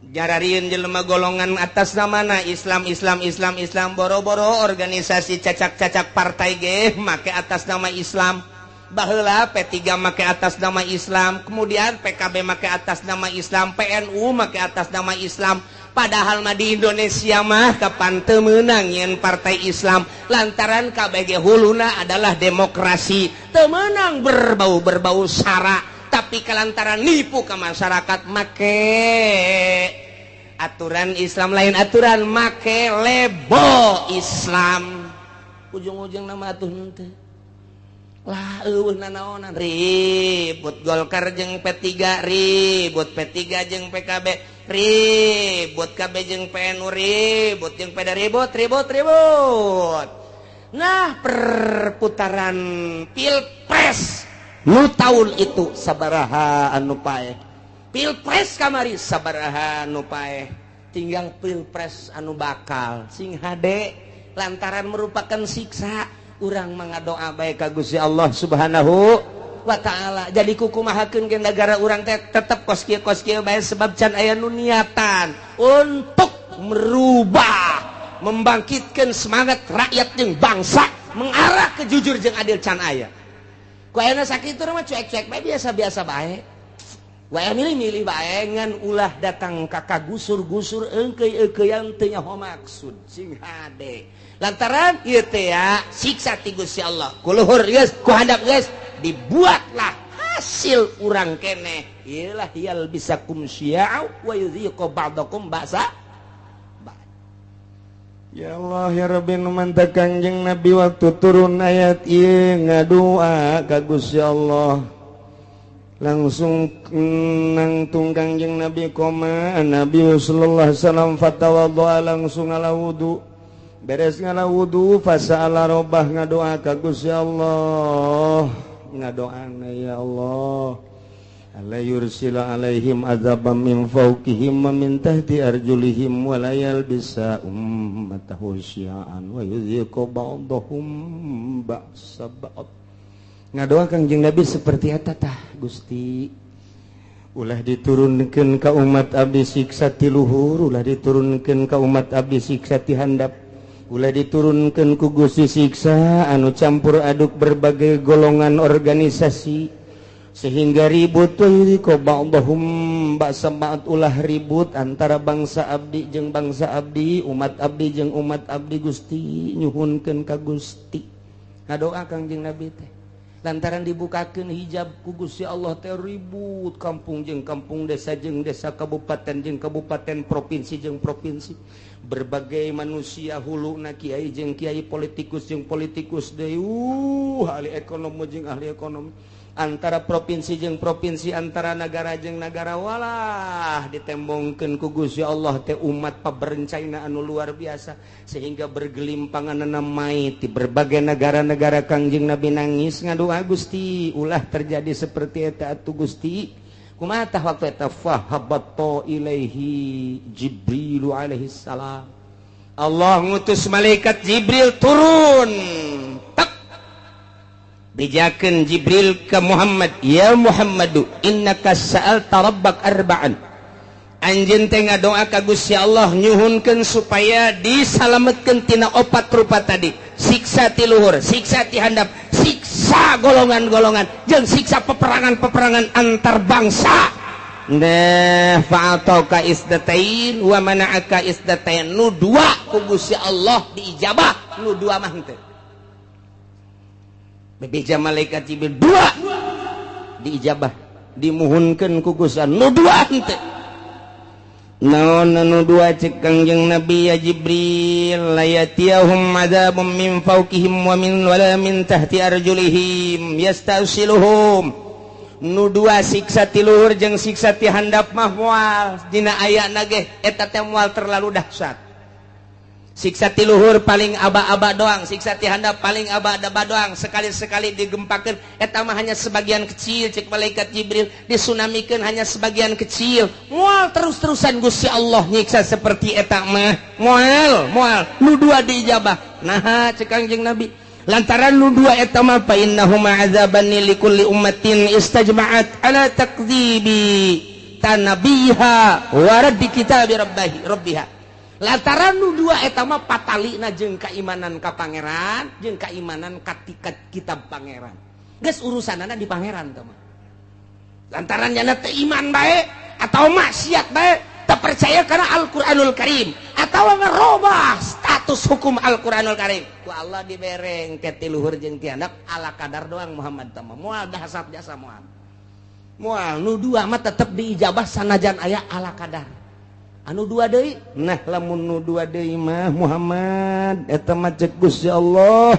Jararieun jelema golongan atas namana Islam boro-boro organisasi cacak-cacak partai ge make atas nama Islam. Baheula P3 make atas nama Islam, kemudian PKB make atas nama Islam, PNU make atas nama Islam. Padahal mah di Indonesia mah kapan teu meunang nyen partai Islam lantaran KBG huluna adalah demokrasi. Teu meunang berbau sara, tapi kelantaran nipu ke masyarakat make aturan Islam lain aturan, make lebo Islam. Ujung-ujung nama atuh teh lah nanaonan ribut Golkar jeung P3, ribut P3 jeung PKB, ribut KB jeung PNU, ribut jeung PDA, ribut. Nah perputaran pilpres nu tahun itu sabaraha anu paeh, pilpres kamari sabaraha anu paeh, tinggal pilpres anu bakal sing hade lantaran merupakan siksa. Urang mangadoa bae ka Gusti Allah Subhanahu wa taala. Jadi kukumahakeun ke negara urang teh tetep kos kieu bae sebab can aya nu niatan untuk merubah, membangkitkan semangat rakyat jeung bangsa mengarah ke jujur jeung adil can aya. Ku ayeuna sakitu mah cuek-cuek bae biasa-biasa bae. Wae milih-milih bae ngan ulah datang ka gusur-gusur eungkeuy-eukeuyan teu nyaho maksud sing hade. Lantaran ieu teh ya siksa ti Gusti Allah. Ku luhur geus, ku handap geus, dibuatlah hasil urang keneh. Iyalah yal bisakum syia'u wa yudhiqu ba'dakum ba'sa. Ya Allah ya Rabbi nu mantap Kangjeng Nabi waktu turun ayat ieu ngadoa ka Gusti Allah. Langsung nangtung Kangjeng Nabi koma Nabi sallallahu alaihi wasallam fatawaddoa langsung ala wudu. Beres ngala wudu fasa'ala robah ngadoa ka Gusti Allah, ngadoana ya Allah alla yursila alaihim adzabam min fawqihim wa min tahti arjulihim wa la yalbisa ummatahu syi'an wa yudhiqu ba'dahum ba'sa ba'd. Ngadoa Kangjeng Nabi seperti eta tah Gusti, ulah diturunkeun ka umat abdi siksa ti luhur, ulah diturunkeun ka umat abdi siksa ti handap, ulah diturunkan ku Gusti siksa anu campur aduk berbagai golongan organisasi sehingga ribut ko ba'dahum ba'sa ba'd, ulah ribut antara bangsa abdi jeung bangsa abdi, umat abdi jeung umat abdi. Gusti nyuhunkeun ka Gusti. Ngadoa Kangjeng Nabi teh lantaran dibukakeun hijab ku Gusti Allah teh ribut kampung jeung kampung, desa jeung desa, kabupaten jeung kabupaten, provinsi jeung provinsi. Berbagai manusia huluna kiai jeung kiai, politikus jeung politikus deui, ahli ekonomi jeung ahli ekonomi, antara provinsi jeung provinsi, antara negara jeung negara, walah ditembongkeun ku Gusti Allah teh umat paberencaina anu luar biasa sehingga bergelimpanganna mai ti berbagai negara-negara. Kangjeng Nabi nangis ngadoa Gusti ulah terjadi seperti eta atuh Gusti. Kumaha tah waktu eta fahabatta ilaihi Jibril alaihi salam. Allah ngutus malaikat Jibril turun. Tak. Bijakeun Jibril ke Muhammad, ya Muhammadu innaka sa'alta rabbak arba'an. Anjeun teh ngadoa ka Gusti Allah nyuhunkeun supaya disalametkeun tina 4 rupa tadi. Siksa ti luhur, siksa ti handap, siksa golongan-golongan, jeung siksa peperangan-peperangan antar bangsa. Nah, fa'atauka isdatain wa mana'aka isdatain. Nu dua ku Gusti Allah diijabah, nu dua mah henteu. Bebeja malaikat Jibril dua diijabah, dimuhunkeun ku Gusti Allah, nu dua henteu. Naon anu dua cek Kangjeng Nabi ya Jibril, layatiyahum adzabum min fawqihim wa min wala min tahti arjulihim yastasiluhum. Nu dua siksa ti luhur jeung siksa ti handap mah moal dina ayana ge eta teh moal terlalu dahsyat. siksa ti luhur paling aba-aba doang, siksa ti handap paling aba-aba doang, sekali-sekali digempakeun eta mah hanya sebagian kecil, cek malaikat Jibril, disunamikeun hanya sebagian kecil. Moal terus-terusan Gusti Allah nyiksa seperti eta mah moal nu dua diijabah. Nah cek Kangjeng Nabi lantaran nu dua eta mah fa innahuma azaban likulli ummatin istajma'at ala takdzibi tanabiha wa raddi kitabi rabbiha. Lantaran nu dua eta mah patalina jeung kaimanan ka pangeran jeung kaimanan ka kitab pangeran. Geus urusanana di pangeran teh mah. Lantaran nya teh iman bae atau maksiat bae, teu percaya kana Al-Qur'anul Karim atawa ngerobah status hukum Al-Qur'anul Karim. Ku Allah dibereng ke ti luhur jeung ti handap ala kadar doang Muhammad teh mah. Moal dahsyat jasa moal. Moal nu dua mah tetep diijabah sanajan aya ala kadar. Anu dua deui, nah lamun nu dua deui mah Muhammad eta mah cek Gusti Allah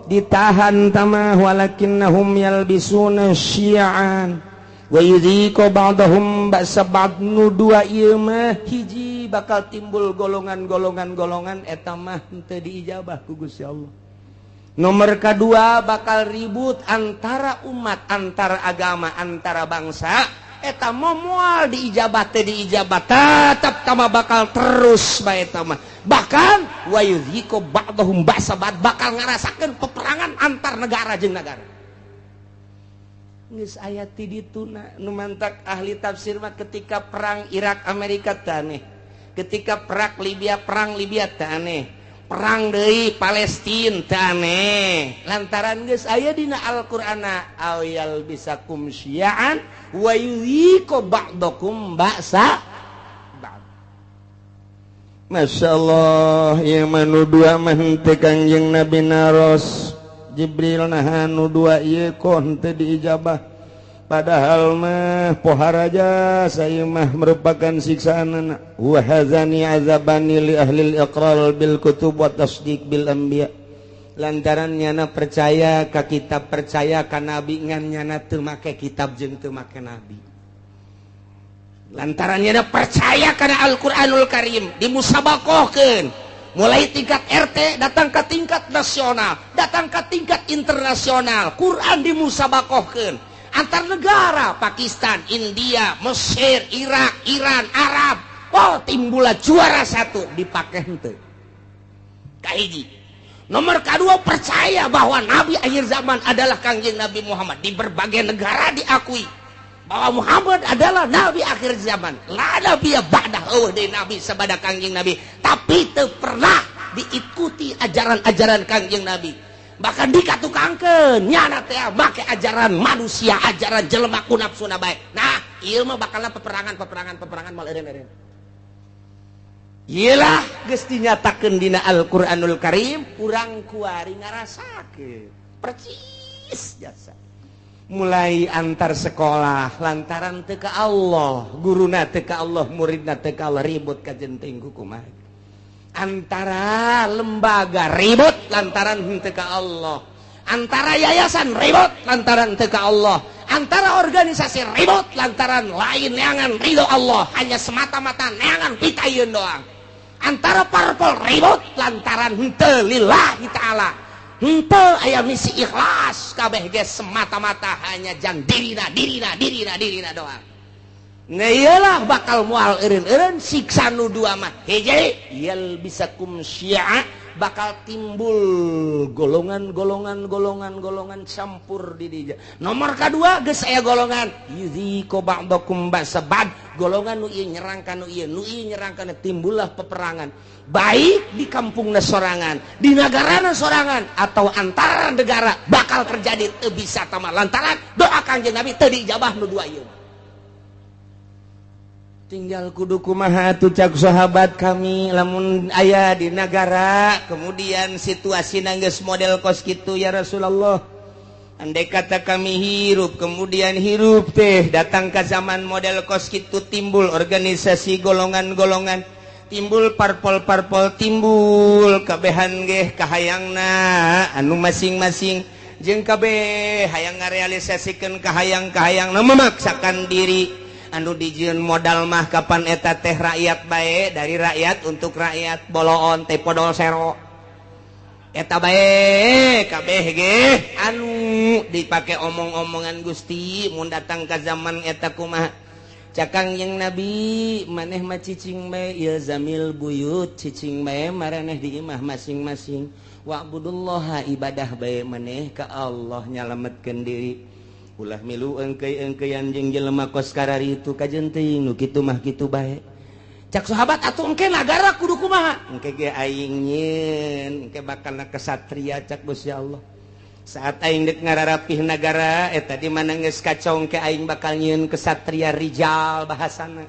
ditahan tamah walakinnahum yalbisuna syi'an wa yudhiqu ba'dahum ba'sa ba'd. Nu dua ieu mah hiji bakal timbul golongan eta mah teu diijabah ku Gusti Allah. Nomor kedua bakal ribut antara umat, antara agama, antara bangsa. Eta moal diijabah teh diijabah tetap tama bakal terus bae eta mah. Bahkan wa yudhiqu ba'dahum ba'sa ba'd bakal ngarasakeun peperangan antar negara jeung negara. Geus aya ti ditu nu mantak ahli tafsir mah ketika perang Irak Amerika teh, ketika perang Libya teh, perang deui Palestina teh, lantaran geus aya dina Al-Qur'ana ayal bisakum syi'an wa yudhiqu ba'dakum ba'sa ba'd. Masyaallah ieu mah nu dua mah teu Kangjeng Nabi naros Jibril nah nu dua ieu kon teu diijabah. Padahal mah poharaja saya mah merupakan siksaan wa hazani azabani li ahli al-iqrar bil kutub wa tasdiq bil anbiya. Lantaran nyana percaya ka kitab, percaya ka nabi, ngan nyana teu make kitab jeung teu make nabi. Lantaran nyana percaya kana Al-Qur'anul Karim dimusabakohkeun mulai tingkat RT datang ke tingkat nasional, datang ke tingkat internasional. Quran dimusabakohkeun antar negara, Pakistan, India, Mesir, Irak, Iran, Arab. Oh, timbullah juara satu dipake henteu. Kahiji. Nomor kedua percaya bahwa Nabi akhir zaman adalah Kangjeng Nabi Muhammad. Di berbagai negara diakui bahwa Muhammad adalah Nabi akhir zaman. La nabiya ba'dah dari Nabi sabada Kangjeng Nabi. Tapi teu pernah diikuti ajaran-ajaran Kangjeng Nabi. Bahkan dikatukangkeun nyana teh make ajaran manusia, ajaran jelema ku nafsuna bae. Nah, ieu mah bakalna peperangan mal eureun-eureun. Iyalah geus dinyatakeun dina Al-Qur'anul Karim, urang kuari ngarasakeun percis jasa. Mulai antar sekolah lantaran teu ka Allah, guruna teu ka Allah, muridna teu ka Allah, ribut ka jenting kumaha. Antara lembaga ribut lantaran teu ka Allah, antara yayasan ribut lantaran teu ka Allah, antara organisasi ribut lantaran lain neangan ridho Allah, hanya semata-mata neangan pitayeun doang. Antara parpol ribut lantaran henteu lillahi ta'ala, henteu aya misi ikhlas, kabeh ge semata-mata hanya jang dirina doang. Nah iyalah bakal moal eureun-eureun siksa nu dua mah. Hiji yal bisakum syi'a, bakal timbul golongan campur di dieu. Nomor kedua geus aya golongan yudhiqu ba'dakum ba'sa ba'd, golongan nu ieu nyerang ka nu ieu nyerang kana, timbullah peperangan baik di kampungna sorangan, di nagarana sorangan, atau antara negara bakal terjadi teu bisa tamah lantaran doa Kangjeng Nabi teu diijabah nu dua ieu. Tinggal kudu kumaha atuh cak sahabat kami lamun aya di negara kemudian situasina geus model kos kitu ya Rasulullah. Andai kata kami hirup kemudian hirup teh datang ke zaman model kos kitu, timbul organisasi golongan-golongan, timbul parpol-parpol, timbul kabehan ge kahayangna anu masing-masing jeung kabeh hayang ngarealisasikeun kahayang-kahayangna memaksakan diri. anu dijieun modal mah kapan eta teh rakyat bae dari rakyat untuk rakyat boloon teh podol sero eta bae kabeh ge anu dipake omong-omongan Gusti mun datang ka zaman eta kumaha cakang yang Nabi maneh mah cicing bae ieu zamil buyut cicing bae maraneh di imah masing-masing wa'budullaha ibadah bae maneh ka Allah nyalametkeun diri ulah milu engkeuy-engkeuyan jeung jelema kos karari itu kajen teuing nu kitu mah kitu bae cak sahabat atuh engke nagara kudu kumaha engke ge aing nyieun engke bakalna kesatria cak Gusti Allah saat aing dek ngararapih nagara eta di mana geus kacau engke aing bakal nyieun kesatria rijal bahasana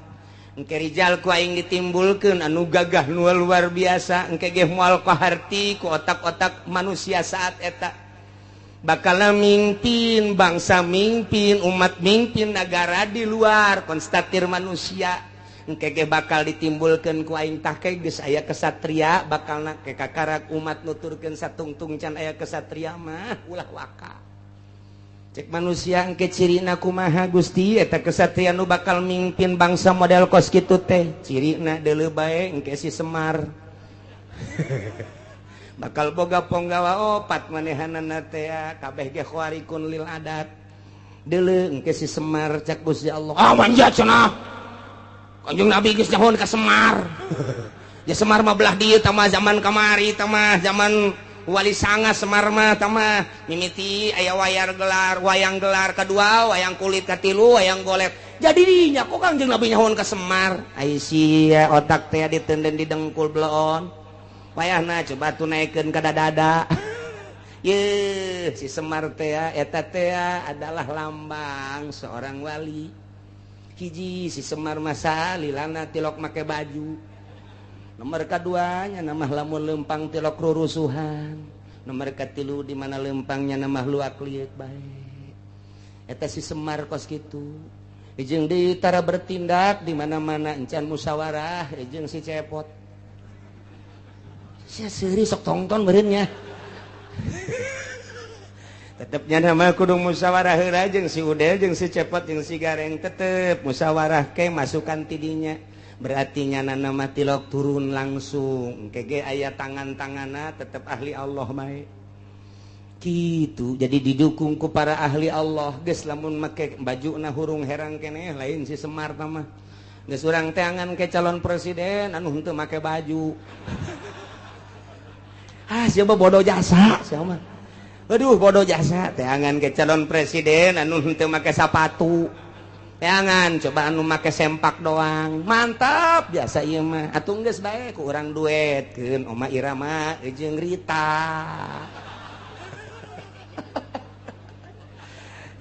engke rijal ku aing ditimbulkeun anu gagah nu luar biasa engke ge moal kaharti ku otak-otak manusia saat eta bakal mimpin bangsa mimpin umat mimpin negara di luar konstatir manusia engke ge bakal ditimbulkeun ku aing tah ke geus aya kesatria bakalna ke kakarak umat nuturkeun satungtung can aya kesatria mah ulah waka cek manusia engke cirina kumaha Gusti eta kesatria nu bakal mimpin bangsa model kos kitu teh cirina deuleu bae engke si Semar bakal boga ponggawa opat manehanana teh kabeh ge khawarikun lil adat deuleu engke si Semar cak Gusti Allah manja cenah Kanjeng Nabi geus nyahoan ka Semar ya Semar mah belah dieu tah zaman kamari tah zaman Wali Sanga Semar mah tah mimiti aya wayang gelar kedua wayang kulit katilu wayang golet jadi dinya kok Kanjeng Nabi nyahoan ka Semar ai sia otak teh diteunden di dengkul bleon wayahna coba tunaikeun ka dada ye si Semar teh eta teh adalah lambang seorang wali hiji si Semar masa lilana tilok make baju nomor kaduanya nama lamun lempang tilok rurusuhan nomor katilu di mana lempangnya nama luak liuk bae eta si Semar kos kitu jeung deui tara bertindak di mana-mana encan musyawarah jeung si Cepot sia seuri sok tongton meureun nya tetepnya nama kudu musyawarah heula jeung si Udel jeung si Cepot jeung si Gareng tetep musyawarah ke masukan tidinya berarti nya nama tilok turun langsung kege aya tangan-tanganna tetep ahli Allah bae kitu jadi didukung ku para ahli Allah geus lamun make bajuna hurung herang keneh lain si Semar tah mah geus urang teh angan ke calon presiden anu henteu make baju siapa bodoh jasa siapa aduh bodoh jasa teangan ke calon presiden anu henteu make sepatu teangan coba anu make sempak doang mantap biasa ieu mah atuh geus bae ku urang duetkeun Oma Irama jeung Rita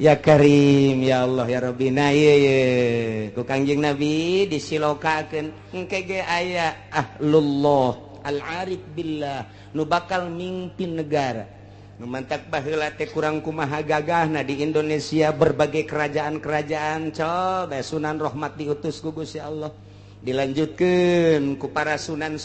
ya Karim ya Allah ya Rabbina ye ku Kangjeng Nabi disilokakeun engke ge aya ahlullah al-arif billah nu bakal mimpin negara nu mantak baheula teh kurang kumaha gagahna di Indonesia berbagai kerajaan-kerajaan coba Sunan Rahmat diutus ku Gusti Allah dilanjutkeun ku para sunan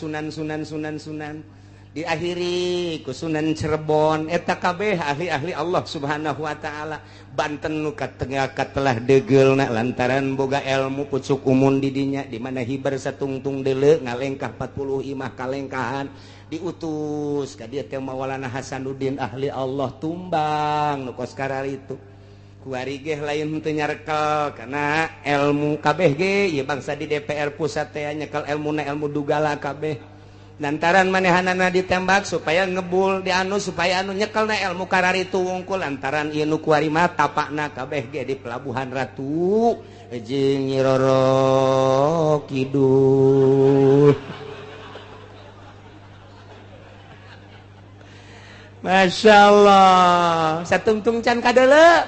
diakhiri ku Sunan Cirebon eta kabeh ahli-ahli Allah Subhanahu wa taala Banten nu katengah katelah degeulna lantaran boga ilmu pucuk umun di dinya di mana hibar satungtung deuleu ngalengkah 40 imah kalengkahan diutus ka dieu teh Maulana Hasanuddin ahli Allah tumbang nu kos karari itu kuari ge lain henteu nyarkel kana ilmu kabeh ge ieu bangsa di DPR pusat teh nyekel ilmuna ilmu dugala kabeh lantaran manehanana ditembak supaya ngebul di anu supaya anu nyekelna ilmu karari itu wungkul lantaran ieu nu kuari mah tapakna kabeh ge di Pelabuhan Ratu jeung Nyi Roro Kidul Masya Allah satungtung can kadeuleu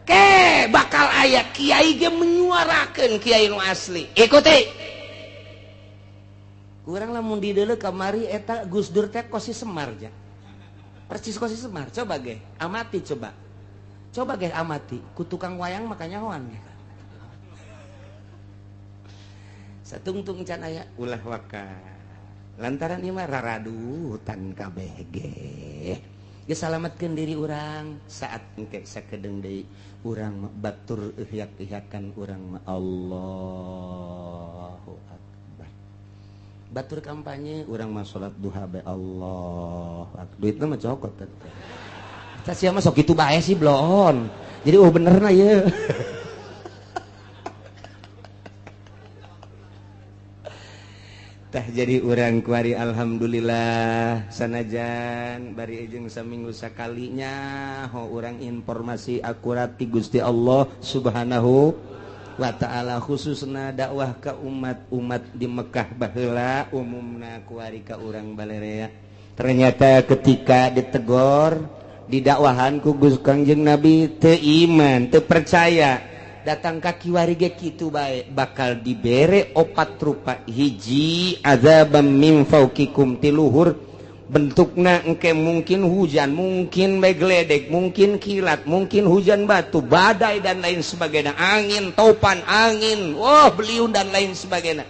ke bakal aya kiai ge menyuarakeun kiai nu asli ikuti urang lamun di deuleu kamari eta Gus Dur teh kosi Semar ja percis kosi Semar coba ge amati coba ge amati ku tukang wayang makanya hoan satungtung can aya ulah waka lantaran ieu mah raradutan kabeh ge gesalamatkeun diri urang saat engke sakedeung deui urang batur ihyak-ihyakan urang mah Allahu akbar. Batur kampanye urang mah salat duha bae Allahu akbar. Duitna mah cokot teh. Tah sia mah sok kitu bae sih bloon. Jadi benerna ieu. Tah jadi urang kuari alhamdulillah sanajan bari jeung saminggu sakalinya ho urang informasi akurat ti Gusti Allah Subhanahu wa taala khususna dakwah ka umat di Mekah baheula umumna kuari ka urang balerea. Ternyata ketika ditegor didakwahan ku Kangjeng Nabi teu iman teu percaya datang ka kiwari ge kitu bae bakal dibere 4 rupa. Hiji azabam min fauqikum tiluhur bentukna engke mungkin hujan, mungkin megledek, mungkin kilat, mungkin hujan batu, badai dan lain sebagainya, angin, topan angin, beliun dan lain sebagainya,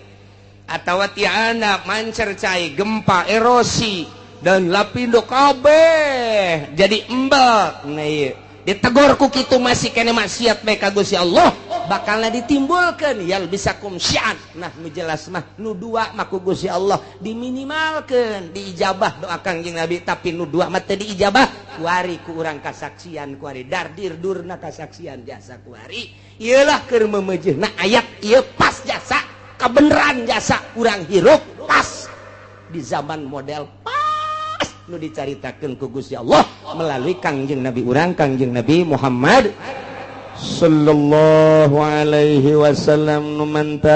atau tiana mancercai, gempa, erosi dan lapindo kabeh jadi embek. Nah ieu ditegur ku kitu masih kene maksiat bae ka Gusti Allah bakalna ditimbulkeun yal bisakum syi'an. Nah nu jelas mah nu dua mah ku Gusti Allah diminimalkeun diijabah doa Kangjeng Nabi, tapi nu dua mah teu diijabah kuari ku urang kasaksian kuari dardir durna kasaksian jasa kuari ieulah keur memeujeuna ayat ieu pas jasa kabeneran jasa urang hirup pas di zaman model nu dicaritakeun ku Gusti Allah melalui Kangjeng Nabi urang Kangjeng Nabi Muhammad sallallahu alaihi wasallam nu mantat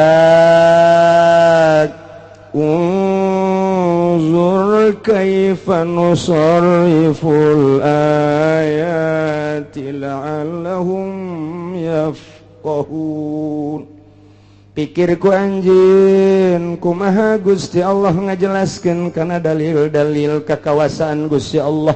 unzur kaifa nusarriful ayati la'allahum yafqahun. Pikirku anjeun kumaha Gusti Allah ngajelaskeun kana dalil-dalil kekawasaan Gusti Allah.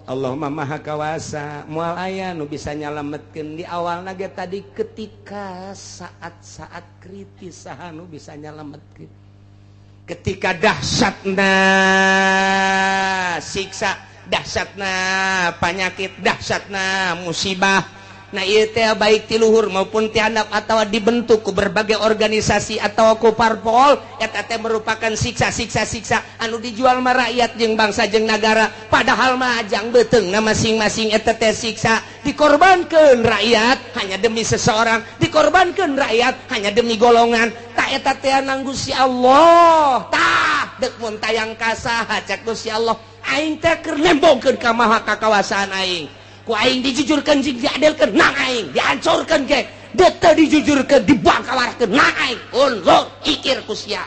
Allah mah maha kawasa. Moal aya nu bisa nyalametkeun di awalna ge tadi ketika saat-saat kritis saha nu bisa nyalametkeun. Ketika dahsyatna siksa, dahsyatna penyakit, dahsyatna musibah. Nah ieu teh baik ti luhur maupun ti handap atawa dibentuk ku berbagai organisasi atawa ku parpol eta teh merupakan siksa-siksa anu dijual mah rakyat jeung bangsa jeung nagara, padahal mah ajang beuteungna masing-masing eta teh siksa dikorbankeun rakyat hanya demi seseorang, dikorbankeun rakyat hanya demi golongan. Tah eta teh nang Gusti Allah tah deuk mun tayang ka saha cek Gusti Allah aing teh keur lembongkeun ka maha kakawasaan aing. Ku aing dijujurkeun jeung diadilkeun nang aing dihancurkeun ge deuk teu dijujurkeun dibangkawarkeun nang aing unzur ikir ku sia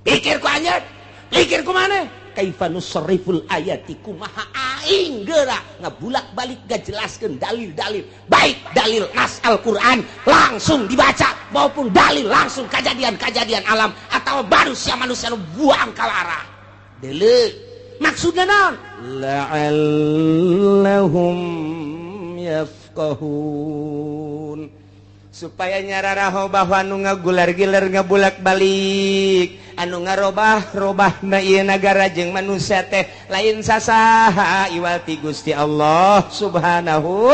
pikir ku anjeun pikir ku maneh kaifa nusarriful ayati kumaha aing geura ngabulak-balik ngajelaskeun dalil-dalil baik dalil nas Al-Qur'an langsung dibaca maupun dalil langsung kejadian-kejadian alam atau manusia-manusia nu buang kalara deuleu. Maksudna naon? La'allahum yafqahun. Supaya nyararaho bahwa anu ngagular-gilar ngabulak-balik, anu ngarobah-robahna ieu nagara jeung manusia teh lain sasaha iwal ti Gusti Allah Subhanahu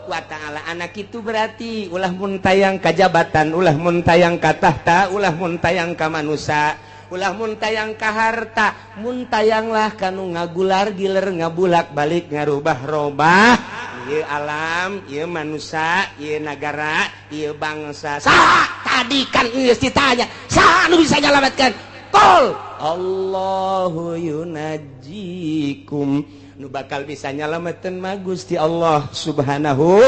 wa ta'ala. Anak itu berarti ulah mun tayang kajabatan, ulah mun tayang ka tahta, ulah mun tayang ka manusia, ulah mun tayang ka harta, mun tayanglah kanu ngagular giler ngabulak balik ngarubah-robah ieu alam, ieu manusia, ieu negara, ieu bangsa. Saha tadi kan geus ditanya, saha anu bisa nyalametkeun? Qul Allahu yunajjikum. Nu bakal bisa nyalametkeun mah Gusti Allah Subhanahu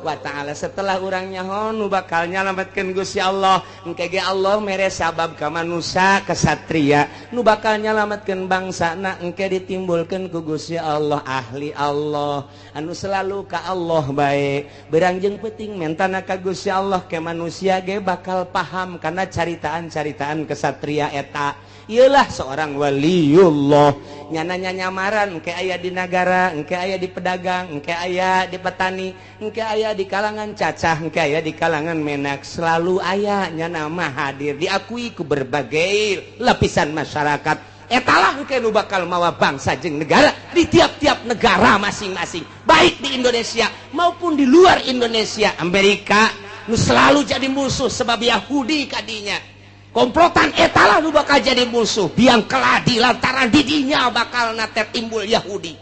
wa ta'ala. Setelah urang nyaho nu bakal nyalametkeun Gusti Allah engke ge Allah mere sabab ka manusia ka satria, nu bakal nyalametkeun bangsana engke ditimbulkeun ku Gusti Allah ahli Allah anu selalu ka Allah bae. Beurang jeung peuting mentana ka Gusti Allah ke manusia ge bakal paham kana caritaan-caritaan kesatria eta. Iyalah seorang waliullah nyananya nyamaran engke aya di nagara, engke aya di pedagang, engke aya di petani, engke aya di kalangan cacah, engke aya di kalangan menak, selalu aya nyana mah hadir diakui ku berbagai lapisan masyarakat. etalah nu bakal mawa bangsa jeung negara di tiap-tiap negara masing-masing, baik di Indonesia maupun di luar Indonesia. Amerika nu selalu jadi musuh sebab Yahudi kadinya, komplotan etalah nu bakal jadi musuh biang keladi lantaran didinya bakal nate timbul Yahudi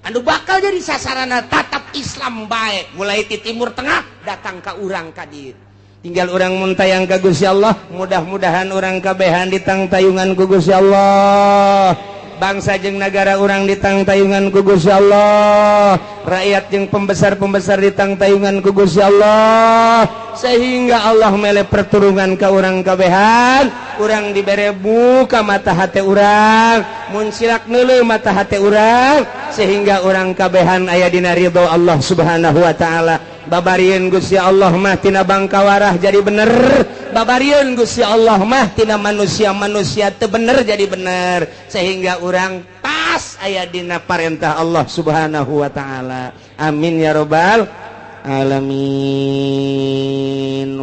anu bakal jadi sasarana tatap Islam baik mulai di Timur Tengah datang ke urang kadir. Tinggal orang muntayang ka Gusti Allah, mudah-mudahan orang kabehan ditang tayungan ku Gusti Allah, bangsa jeung negara orang ditang tayungan ku Gusti Allah, rakyat jeung pembesar-pembesar ditang tayungan ku Gusti Allah, sehingga Allah mele perturungan ka urang kabehan, urang dibere buka mata hati urang, mun silak neuleuh mata hati urang, sehingga urang kabehan aya dina ridho Allah Subhanahu wa taala. Babarieun Gusti Allah mah tina bangkawarah jadi bener, babarieun Gusti Allah mah tina manusia-manusia teu bener jadi bener, sehingga urang pas aya dina parentah Allah Subhanahu wa taala. Amin ya rabbal alamin.